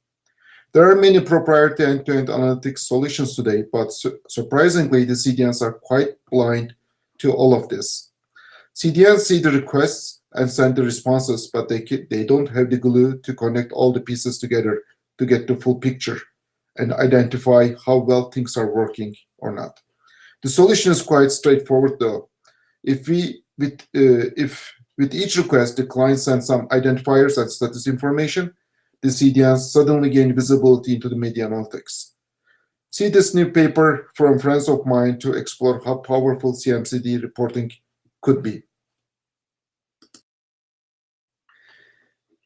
There are many proprietary end-to-end analytics solutions today, but surprisingly, the CDNs are quite blind to all of this. CDNs see the requests and send the responses, but they don't have the glue to connect all the pieces together to get the full picture and identify how well things are working or not. The solution is quite straightforward, though. If with each request, the client sends some identifiers and status information, the CDNs suddenly gain visibility into the media analytics. See this new paper from friends of mine to explore how powerful CMCD reporting could be.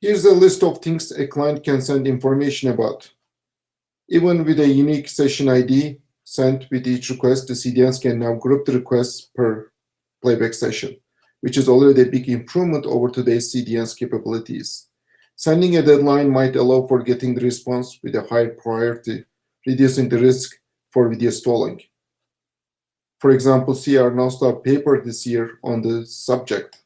Here's a list of things a client can send information about. Even with a unique session ID sent with each request, the CDNs can now group the requests per playback session. which is already a big improvement over today's CDN's capabilities. Sending a deadline might allow for getting the response with a high priority, reducing the risk for video stalling. For example, see our NOSTA paper this year on the subject.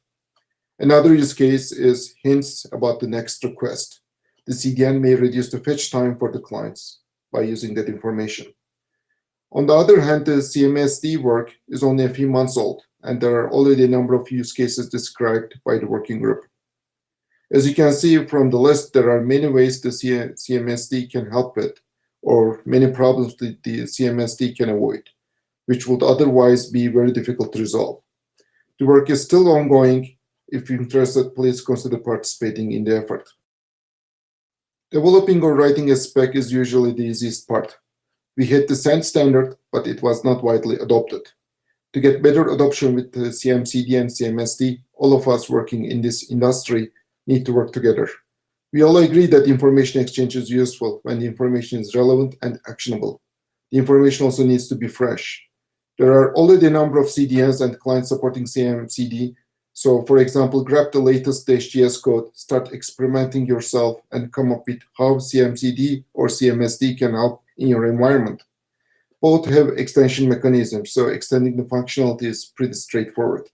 Another use case is hints about the next request. The CDN may reduce the fetch time for the clients by using that information. On the other hand, the CMSD work is only a few months old, and there are already a number of use cases described by the working group. As you can see from the list, there are many ways the CMSD can help with, or many problems that the CMSD can avoid, which would otherwise be very difficult to resolve. The work is still ongoing. If you're interested, please consider participating in the effort. Developing or writing a spec is usually the easiest part. We hit the SAND standard, but it was not widely adopted. To get better adoption with the CMCD and CMSD, all of us working in this industry need to work together. We all agree that information exchange is useful when the information is relevant and actionable. The information also needs to be fresh. There are already a number of CDNs and clients supporting CMCD. So, for example, grab the latest HTS code, start experimenting yourself, and come up with how CMCD or CMSD can help in your environment. Both have extension mechanisms, so extending the functionality is pretty straightforward.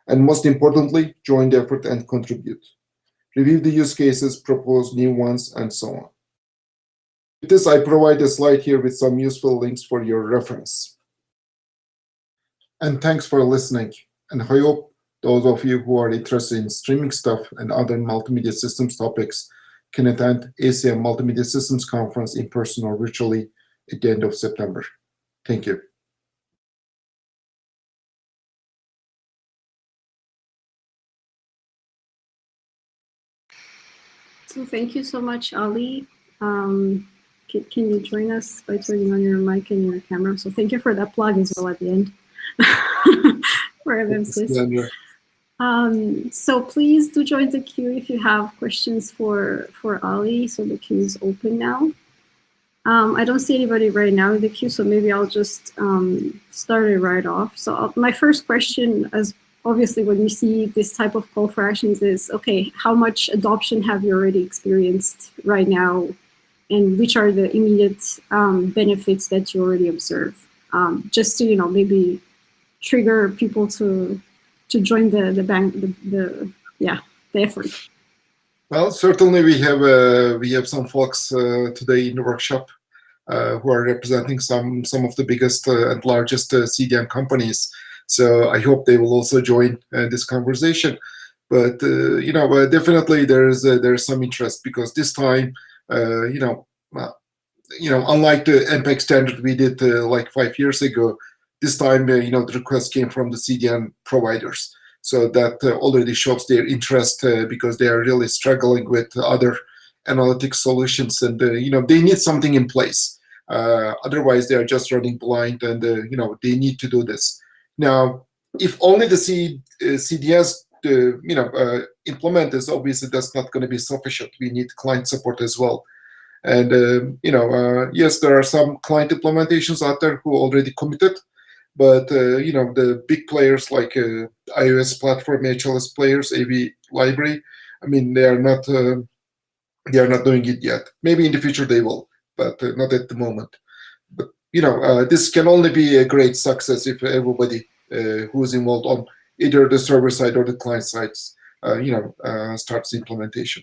And most importantly, join the effort and contribute. Review the use cases, propose new ones, and so on. With this, I provide a slide here with some useful links for your reference. And thanks for listening. And I hope those of you who are interested in streaming stuff and other multimedia systems topics can attend ACM Multimedia Systems Conference in person or virtually at the end of September. Thank you. So thank you so much, Ali. Can you join us by turning on your mic and your camera? So thank you for that plug as well at the end. For emphasis. So please do join the queue if you have questions for Ali. So the queue is open now. I don't see anybody right now in the queue, so maybe I'll just start it right off. So my first question, as obviously when you see this type of call for actions, is, okay, how much adoption have you already experienced right now, and which are the immediate benefits that you already observe? Just to maybe trigger people to join the effort. Well, certainly we have some folks today in the workshop who are representing some of the biggest and largest CDN companies. So I hope they will also join this conversation. But definitely there's some interest, because this time, unlike the Mpeg standard we did like 5 years ago, this time the request came from the CDN providers. So that already shows their interest because they are really struggling with other analytic solutions, and they need something in place. Otherwise, they are just running blind, and they need to do this. Now, if only the CDNs implement this, obviously that's not going to be sufficient. We need client support as well. And yes, there are some client implementations out there who already committed. But the big players like iOS platform, HLS players, AV library, I mean, they are not doing it yet. Maybe in the future they will, but not at the moment. But this can only be a great success if everybody who is involved on either the server side or the client sides, starts the implementation.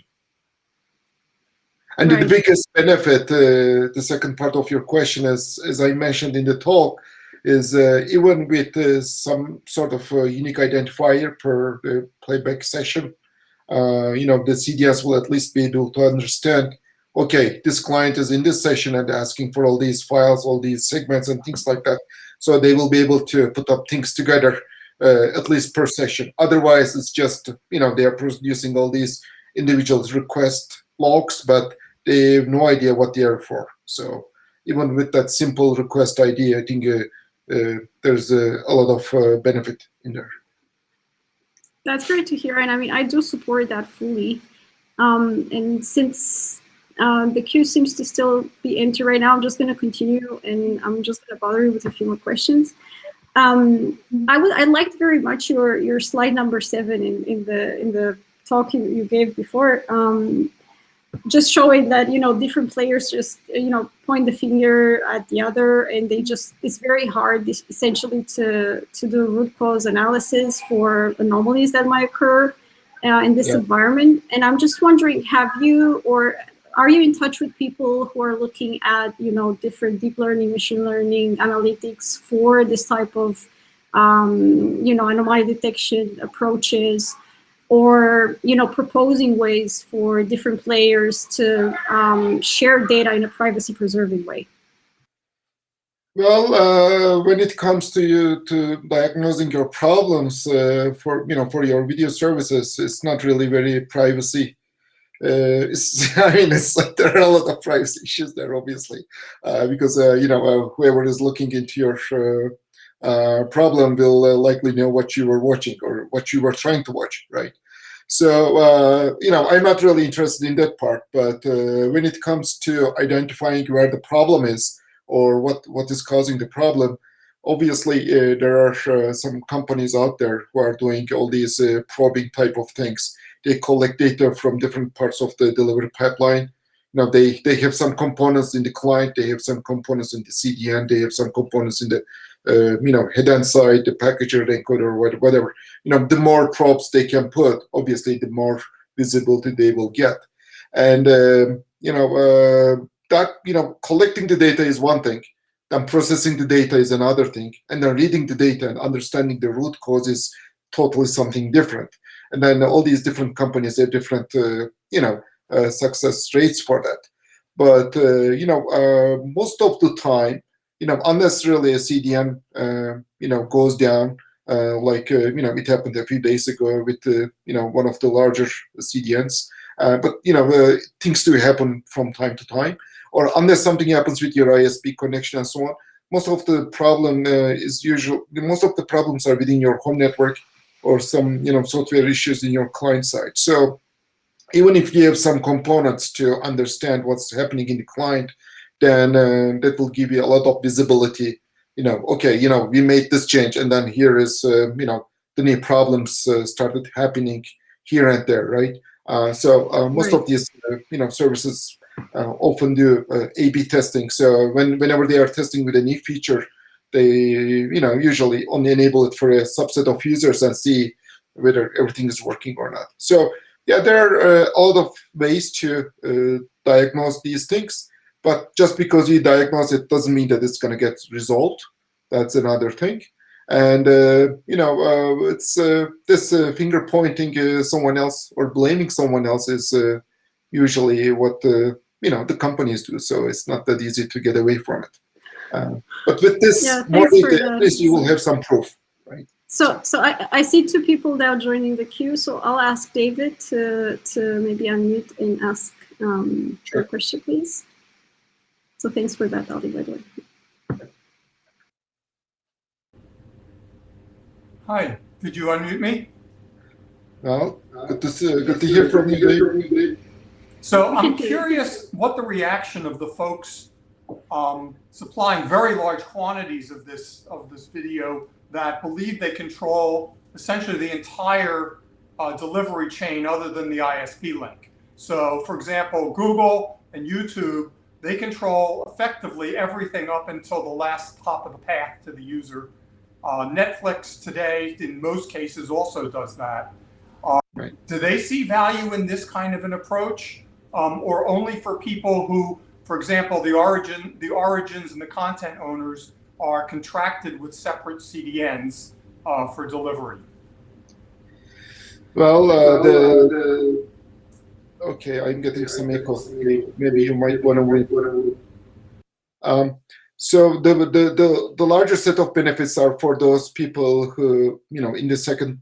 And the biggest benefit, the second part of your question, as I mentioned in the talk, is even with some sort of unique identifier per playback session, the CDS will at least be able to understand, okay, this client is in this session and asking for all these files, all these segments and things like that. So they will be able to put up things together at least per session. Otherwise, it's just, they are producing all these individual request logs, but they have no idea what they are for. So even with that simple request ID, I think there's a lot of benefit in there. That's great to hear, and I mean, I do support that fully. And since the queue seems to still be empty right now, I'm just going to continue, and I'm just going to bother you with a few more questions. I liked very much your slide number 7 in the talk you gave before, just showing that different players just point the finger at the other, and it's very hard essentially to do root cause analysis for anomalies that might occur in this environment. And I'm just wondering, are you in touch with people who are looking at different deep learning, machine learning analytics for this type of anomaly detection approaches, or proposing ways for different players to share data in a privacy-preserving way? Well, when it comes to diagnosing your problems for your video services, it's not really very privacy. It's like there are a lot of privacy issues there, obviously, because whoever is looking into your problem will likely know what you were watching or what you were trying to watch, right? So I'm not really interested in that part. But when it comes to identifying where the problem is or what is causing the problem, obviously there are some companies out there who are doing all these probing type of things. They collect data from different parts of the delivery pipeline. They have some components in the client, they have some components in the CDN, they have some components in the head-end side, the packager, the encoder, whatever. The more probes they can put, obviously, the more visibility they will get. And collecting the data is one thing, then processing the data is another thing, and then reading the data and understanding the root cause is totally something different. And then all these different companies have different, success rates for that. But most of the time, unless really a CDN, goes down, like it happened a few days ago with one of the larger CDNs. But things do happen from time to time. Or unless something happens with your ISP connection and so on, most of the problem most of the problems are within your home network or some software issues in your client side. So even if you have some components to understand what's happening in the client, then that will give you a lot of visibility. Okay, we made this change, and then here is the new problems started happening here and there, right? So most of these services often do A/B testing. So whenever they are testing with a new feature, they usually only enable it for a subset of users and see whether everything is working or not. So yeah, there are a lot of ways to diagnose these things, but just because you diagnose it doesn't mean that it's going to get resolved. That's another thing. And it's this finger pointing someone else or blaming someone else is usually what the companies do. So it's not that easy to get away from it. But with this more data, at least you will have some proof, right? So I see 2 people now joining the queue. So I'll ask David to maybe unmute and ask your question, please. So thanks for that, Ali, by the way. Hi, did you unmute me? Well, good to hear from you, Dave. So I'm curious what the reaction of the folks supplying very large quantities of this video that believe they control essentially the entire delivery chain other than the ISP link. So for example, Google and YouTube, they control effectively everything up until the last top of the path to the user. Netflix today, in most cases, also does that. Do they see value in this kind of an approach, or only for people who, for example, the origins and the content owners are contracted with separate CDNs for delivery? Well, okay, I'm getting some echo. Maybe you might want to wait. So the larger set of benefits are for those people who, in the second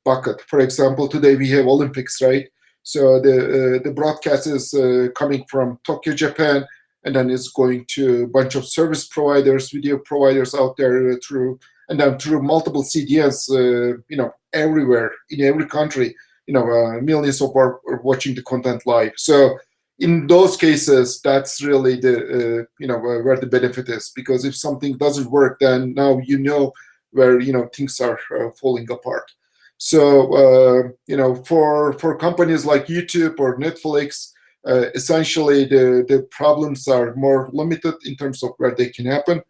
bucket. For example, today we have Olympics, right? So the broadcast is coming from Tokyo, Japan, and then it's going to a bunch of service providers, video providers out there through multiple CDNs, everywhere in every country. Millions of are watching the content live. So in those cases, that's really the where the benefit is, because if something doesn't work, then now where things are falling apart. So for companies like YouTube or Netflix, essentially the problems are more limited in terms of where they can happen.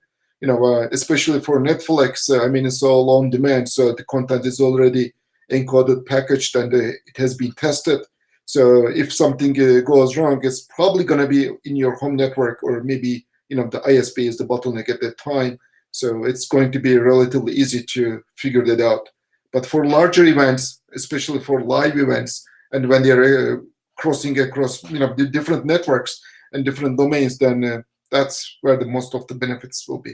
Especially for Netflix, it's all on demand, so the content is already encoded, packaged, and it has been tested. So if something goes wrong, it's probably going to be in your home network, or maybe the ISP is the bottleneck at that time. So it's going to be relatively easy to figure that out. But for larger events, especially for live events, and when they're crossing across the different networks and different domains, then that's where the most of the benefits will be.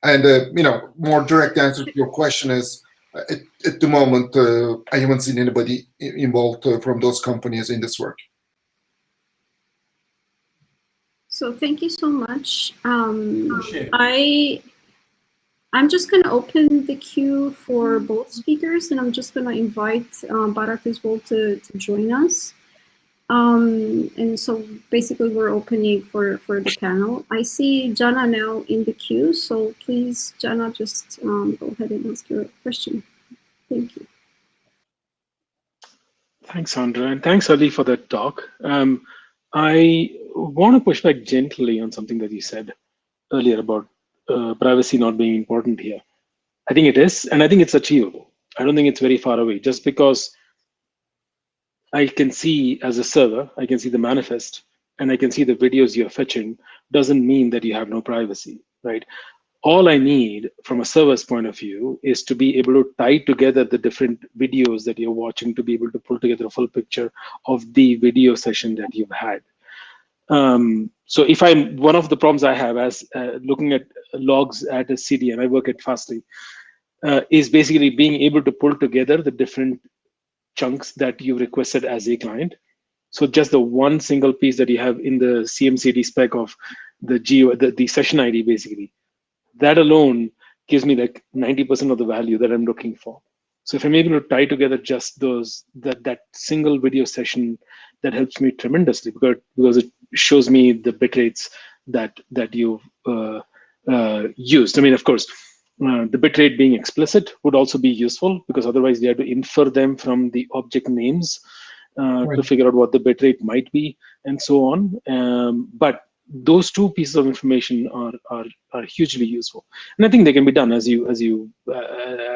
And more direct answer to your question is, at the moment, I haven't seen anybody involved from those companies in this work. So thank you so much. Appreciate it. I'm just going to open the queue for both speakers, and I'm just going to invite Barak as well to join us. And so basically we're opening for the panel. I see Jana now in the queue, so please, Jana, just go ahead and ask your question. Thank you. Thanks, Sandra, and thanks, Ali, for that talk. I want to push back gently on something that you said earlier about privacy not being important here. I think it is, and I think it's achievable. I don't think it's very far away. Just because I can see as a server, I can see the manifest, and I can see the videos you're fetching, doesn't mean that you have no privacy, right? All I need from a server's point of view is to be able to tie together the different videos that you're watching to be able to pull together a full picture of the video session that you've had. So if one of the problems I have as looking at logs at a CDN, I work at Fastly, is basically being able to pull together the different chunks that you requested as a client. So just the one single piece that you have in the CMCD spec of the session ID, basically, that alone gives me like 90% of the value that I'm looking for. So if I'm able to tie together just that single video session, that helps me tremendously, because it shows me the bit rates that you've used. I mean, of course, the bitrate being explicit would also be useful, because otherwise you have to infer them from the object names to figure out what the bitrate might be, and so on. But those two pieces of information are hugely useful, and I think they can be done as you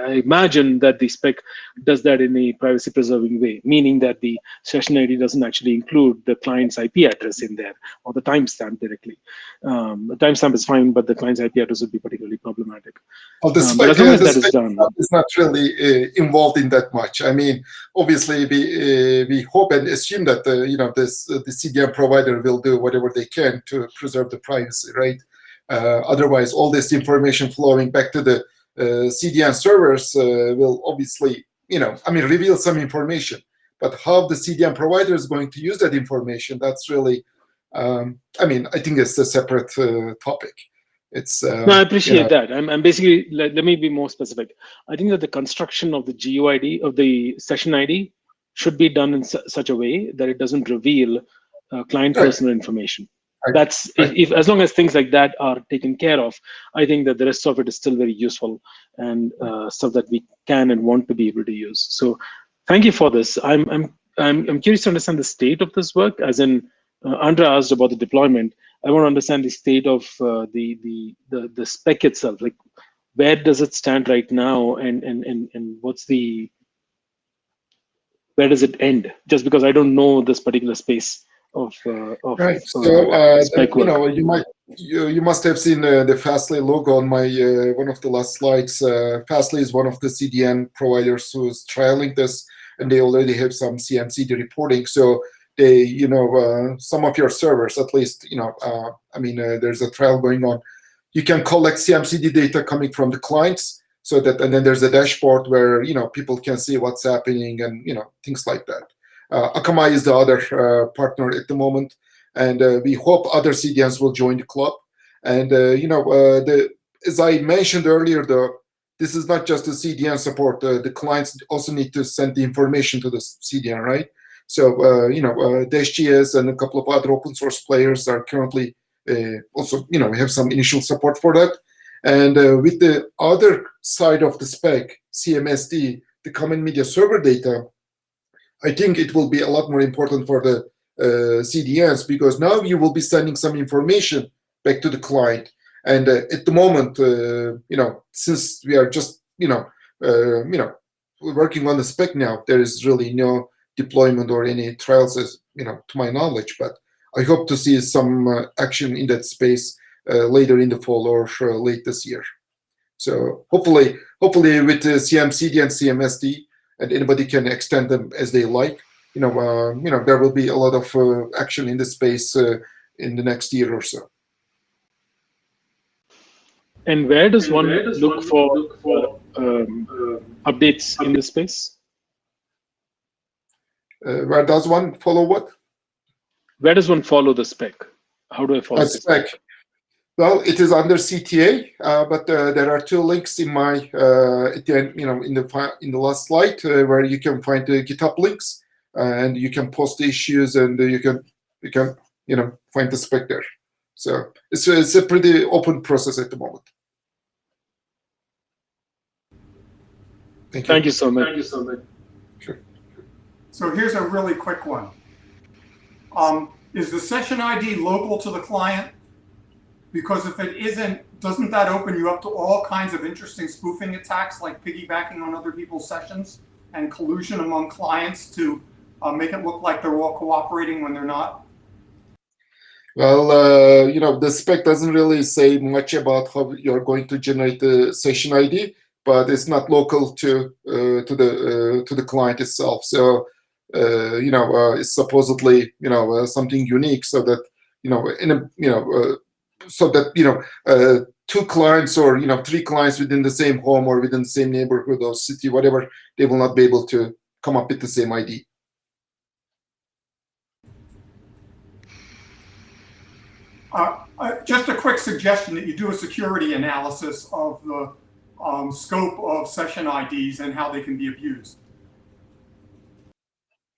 I imagine that the spec does that in a privacy preserving way, meaning that the session ID doesn't actually include the client's IP address in there or the timestamp directly. The timestamp is fine, but the client's IP address would be particularly problematic. Well, the spec, but as long as that is done, is not really involved in that much. I mean, obviously we hope and assume that the CDN provider will do whatever they can to preserve the privacy, right? Otherwise, all this information flowing back to the CDN servers will obviously, reveal some information. But how the CDN provider is going to use that information, that's really, I think it's a separate topic. It's no, I appreciate that. I'm basically, let me be more specific. I think that the construction of the GUID, of the session ID, should be done in such a way that it doesn't reveal client personal information. That's if as long as things like that are taken care of, I think that the rest of it is still very useful and stuff that we can and want to be able to use. So thank you for this. I'm curious to understand the state of this work. As in, Andrea asked about the deployment. I want to understand the state of the spec itself. Like, where does it stand right now, and what's where does it end? Just because I don't know this particular space of right. So spec work. you must have seen the Fastly logo on my one of the last slides. Fastly is one of the CDN providers who's trialing this, and they already have some CMCD reporting. So they, some of your servers, at least, there's a trial going on. You can collect CMCD data coming from the clients, so that, and then there's a dashboard where people can see what's happening and things like that. Akamai is the other partner at the moment, and we hope other CDNs will join the club. And as I mentioned earlier, this is not just the CDN support. The clients also need to send the information to the CDN, right? So DashGS and a couple of other open source players are currently also have some initial support for that. And with the other side of the spec, CMSD, the common media server data, I think it will be a lot more important for the CDNs, because now you will be sending some information back to the client. And at the moment, since we are just working on the spec now, there is really no deployment or any trials, as to my knowledge. But I hope to see some action in that space later in the fall or late this year. So hopefully with the CMCD and CMSD, and anybody can extend them as they like. There will be a lot of action in this space in the next year or so. And where does one look for updates in this space? Where does one follow what? Where does one follow the spec? How do I follow the spec? Well, it is under CTA, but there are 2 links in my at the end, in the last slide where you can find the GitHub links, and you can post the issues, and you can find the spec there. So it's a pretty open process at the moment. Thank you so much. Sure. So here's a really quick one. Is the session ID local to the client? Because if it isn't, doesn't that open you up to all kinds of interesting spoofing attacks, like piggybacking on other people's sessions and collusion among clients to make it look like they're all cooperating when they're not? Well, the spec doesn't really say much about how you're going to generate the session ID, but it's not local to the client itself. So it's supposedly something unique, so that so that 2 clients or 3 clients within the same home or within the same neighborhood or city, whatever, they will not be able to come up with the same ID. Just a quick suggestion that you do a security analysis of the scope of session IDs and how they can be abused.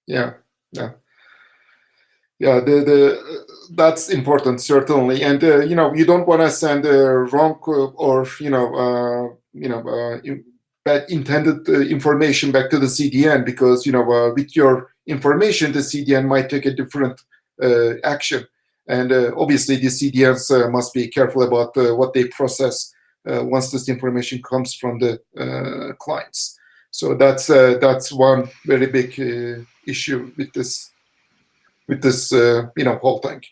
Yeah. That's important, certainly. And you don't want to send wrong or bad intended information back to the CDN, because with your information, the CDN might take a different action. And obviously, the CDNs must be careful about what they process once this information comes from the clients. So that's one very big issue with this whole thing.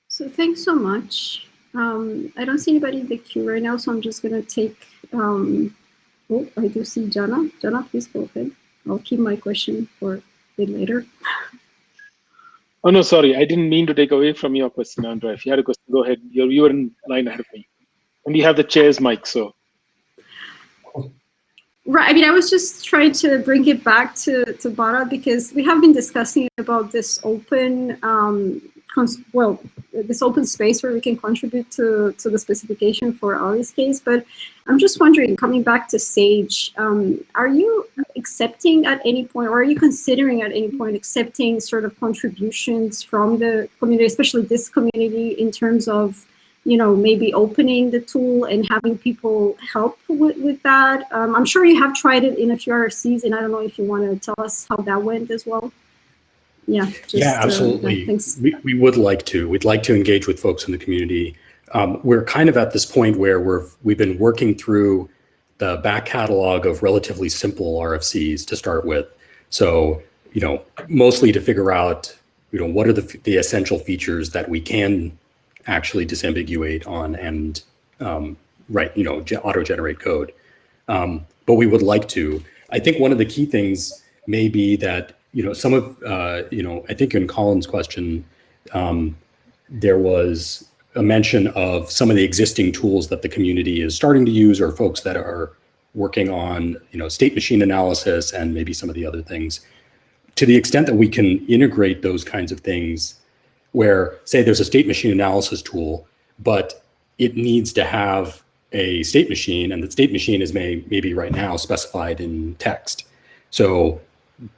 So thanks so much. I don't see anybody in the queue right now, so I'm just going to take. Oh, I do see Jana. Jana, please go ahead. I'll keep my question for a bit later. Oh, no, sorry. I didn't mean to take away from your question, Andrea. If you had a question, go ahead. You were in line ahead of me. And you have the chair's mic, so. Right. I mean, I was just trying to bring it back to Bharat, because we have been discussing about this open, this open space where we can contribute to the specification for Ali's case. But I'm just wondering, coming back to Sage, are you accepting at any point, or are you considering at any point accepting sort of contributions from the community, especially this community, in terms of maybe opening the tool and having people help with that? I'm sure you have tried it in a few RFCs, and I don't know if you want to tell us how that went as well. Yeah. Yeah, absolutely. Thanks. We would like to. We'd like to engage with folks in the community. We're kind of at this point where we've been working through the back catalog of relatively simple RFCs to start with. So, mostly to figure out, what are the essential features that we can actually disambiguate on and auto-generate code. But we would like to. I think one of the key things may be that, some of, I think in Colin's question, there was a mention of some of the existing tools that the community is starting to use, or folks that are working on, state machine analysis and maybe some of the other things. To the extent that we can integrate those kinds of things, where, say, there's a state machine analysis tool, but it needs to have a state machine, and the state machine is maybe right now specified in text. So,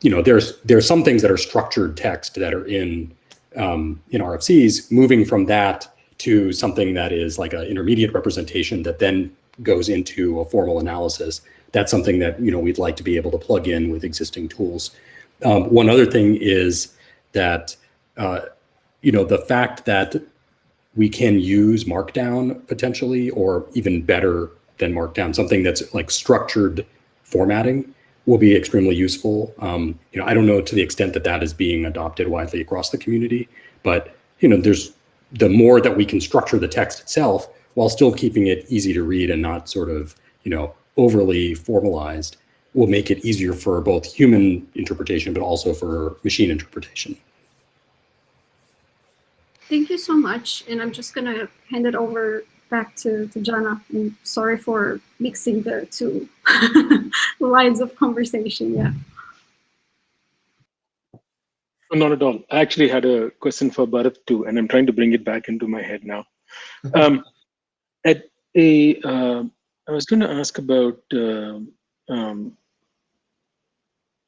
there's some things that are structured text that are in RFCs. Moving from that to something that is like an intermediate representation that then goes into a formal analysis. That's something that we'd like to be able to plug in with existing tools. One other thing is that the fact that we can use Markdown potentially, or even better than Markdown, something that's like structured formatting will be extremely useful. I don't know to the extent that that is being adopted widely across the community, but there's the more that we can structure the text itself while still keeping it easy to read and not sort of overly formalized, will make it easier for both human interpretation but also for machine interpretation. Thank you so much. And I'm just going to hand it over back to Jana. I'm sorry for mixing the two lines of conversation. Yeah. Not at all. I actually had a question for Bharat too, and I'm trying to bring it back into my head now. I was going to ask about.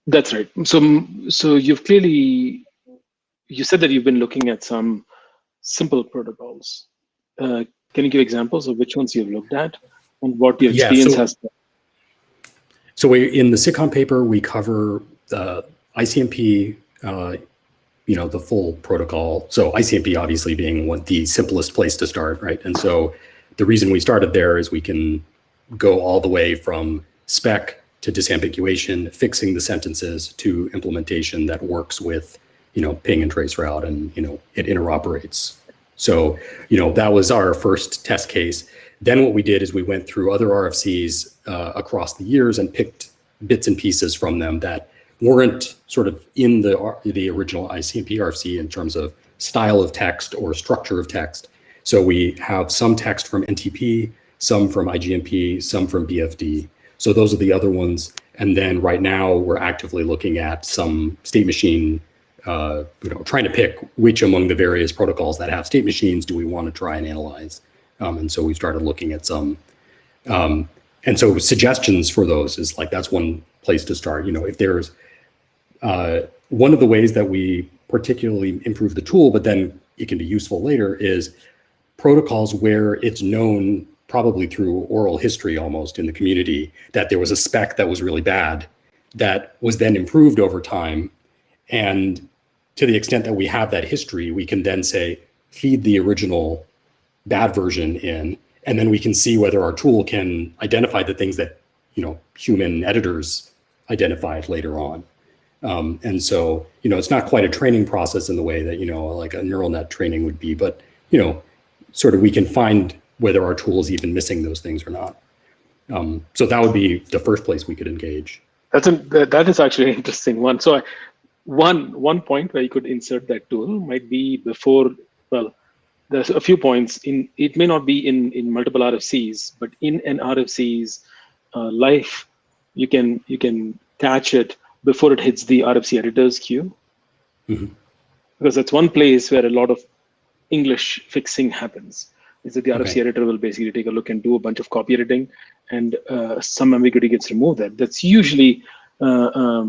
That's right. So you've clearly, you said that you've been looking at some simple protocols. Can you give examples of which ones you've looked at and what your experience has been? So in the SICOM paper, we cover ICMP, the full protocol. So ICMP obviously being the simplest place to start, right? And so the reason we started there is we can go all the way from spec to disambiguation, fixing the sentences, to implementation that works with ping and trace route, and it interoperates. So that was our first test case. Then what we did is we went through other RFCs across the years and picked bits and pieces from them that weren't sort of in the original ICMP RFC in terms of style of text or structure of text. So we have some text from NTP, some from IGMP, some from BFD. So those are the other ones. And then right now we're actively looking at some state machine, trying to pick which among the various protocols that have state machines do we want to try and analyze. And so we started looking at some. And so suggestions for those is like, that's one place to start. If there's one of the ways that we particularly improve the tool, but then it can be useful later, is protocols where it's known probably through oral history almost in the community that there was a spec that was really bad that was then improved over time. And to the extent that we have that history, we can then say, feed the original bad version in, and then we can see whether our tool can identify the things that human editors identified later on. And so it's not quite a training process in the way that like a neural net training would be, but sort of we can find whether our tool is even missing those things or not. So that would be the first place we could engage. That is actually an interesting one. So one point where you could insert that tool might be before, well, there's a few points in, it may not be in multiple RFCs, but in an RFC's life, you can catch it before it hits the RFC editor's queue. Mm-hmm. Because that's one place where a lot of English fixing happens. Is that the RFC editor will basically take a look and do a bunch of copy editing, and some ambiguity gets removed there. That's usually, yeah,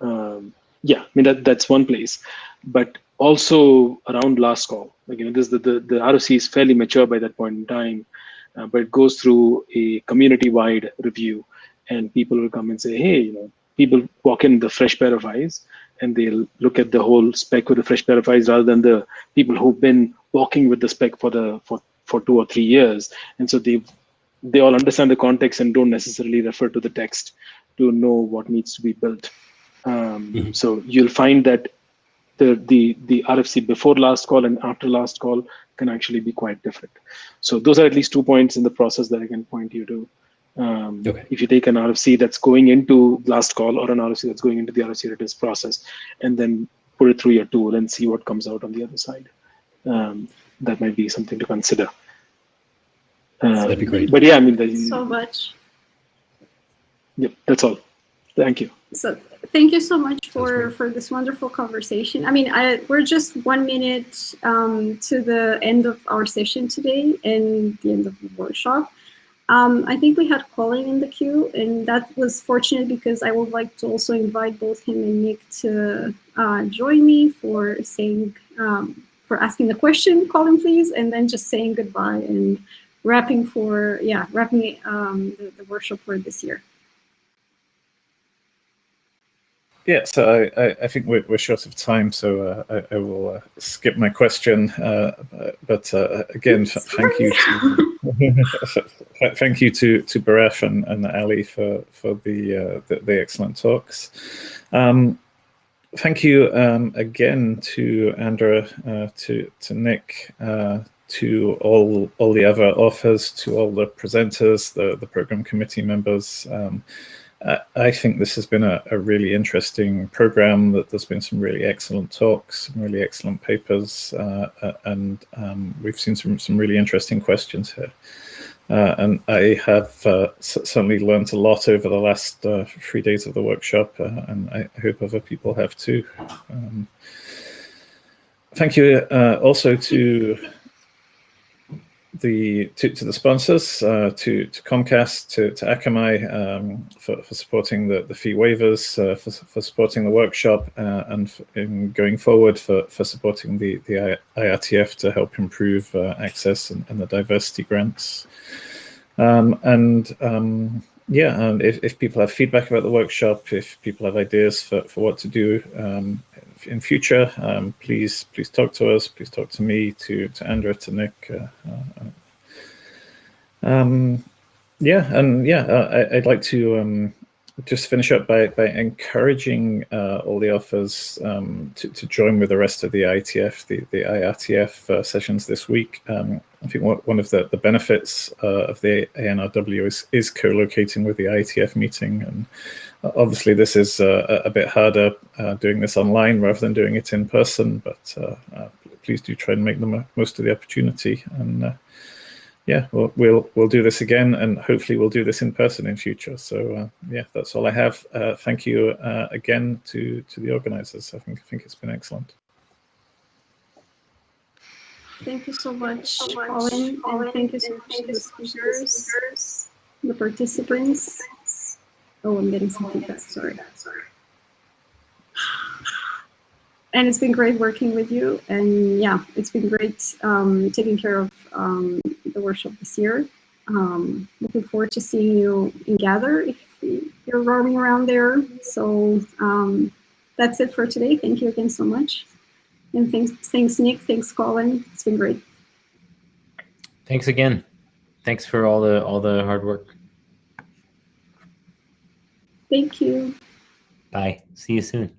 I mean, that's one place. But also around last call, like, the RFC is fairly mature by that point in time, but it goes through a community-wide review, and people will come and say, hey, people walk in with a fresh pair of eyes, and they'll look at the whole spec with a fresh pair of eyes, rather than the people who've been walking with the spec for 2 or 3 years. And so they all understand the context and don't necessarily refer to the text to know what needs to be built. So you'll find that the RFC before last call and after last call can actually be quite different. So those are at least 2 points in the process that I can point you to. If you take an RFC that's going into last call, or an RFC that's going into the RFC editor's process, and then put it through your tool and see what comes out on the other side. That might be something to consider. That'd be great. But yeah, I mean, so much. Yep, that's all. Thank you. So thank you so much for this wonderful conversation. I mean, we're just 1 minute to the end of our session today and the end of the workshop. I think we had Colin in the queue, and that was fortunate because I would like to also invite both him and Nick to join me for saying asking the question, Colin, please, and then just saying goodbye and wrapping the workshop for this year. Yeah, so I think we're short of time, so I will skip my question. But again, thank you thank you to Baref and Ali for the excellent talks. Thank you again to Andra, to Nick, to all the other authors, to all the presenters, the program committee members. I think this has been a really interesting program. That there's been some really excellent talks, some really excellent papers, and we've seen some really interesting questions here. And I have certainly learned a lot over the last 3 days of the workshop, and I hope other people have too. Thank you also to the sponsors, to Comcast, to Akamai for supporting the fee waivers, for supporting the workshop, and in going forward for supporting the IETF to help improve access and the diversity grants. Yeah, and if people have feedback about the workshop, if people have ideas for what to do in future, please talk to us. Please talk to me, to Andra, to Nick. I'd like to just finish up by encouraging all the authors to join with the rest of the IETF, the IETF sessions this week. I think one of the benefits of the ANRW is co-locating with the IETF meeting, and obviously this is a bit harder doing this online rather than doing it in person, but please do try and make the most of the opportunity. And yeah, we'll do this again, and hopefully we'll do this in person in future. So yeah, that's all I have. Thank you again to the organizers. I think it's been excellent. Thank you so much, Colin, and thank you so much to the speakers, the participants. Oh, I'm getting some feedback, sorry. And it's been great working with you, and yeah, it's been great taking care of the workshop this year. Looking forward to seeing you in Gather if you're roaming around there. So that's it for today. Thank you again so much. And thanks Nick, thanks Colin. It's been great. Thanks again. Thanks for all the hard work. Thank you. Bye. See you soon.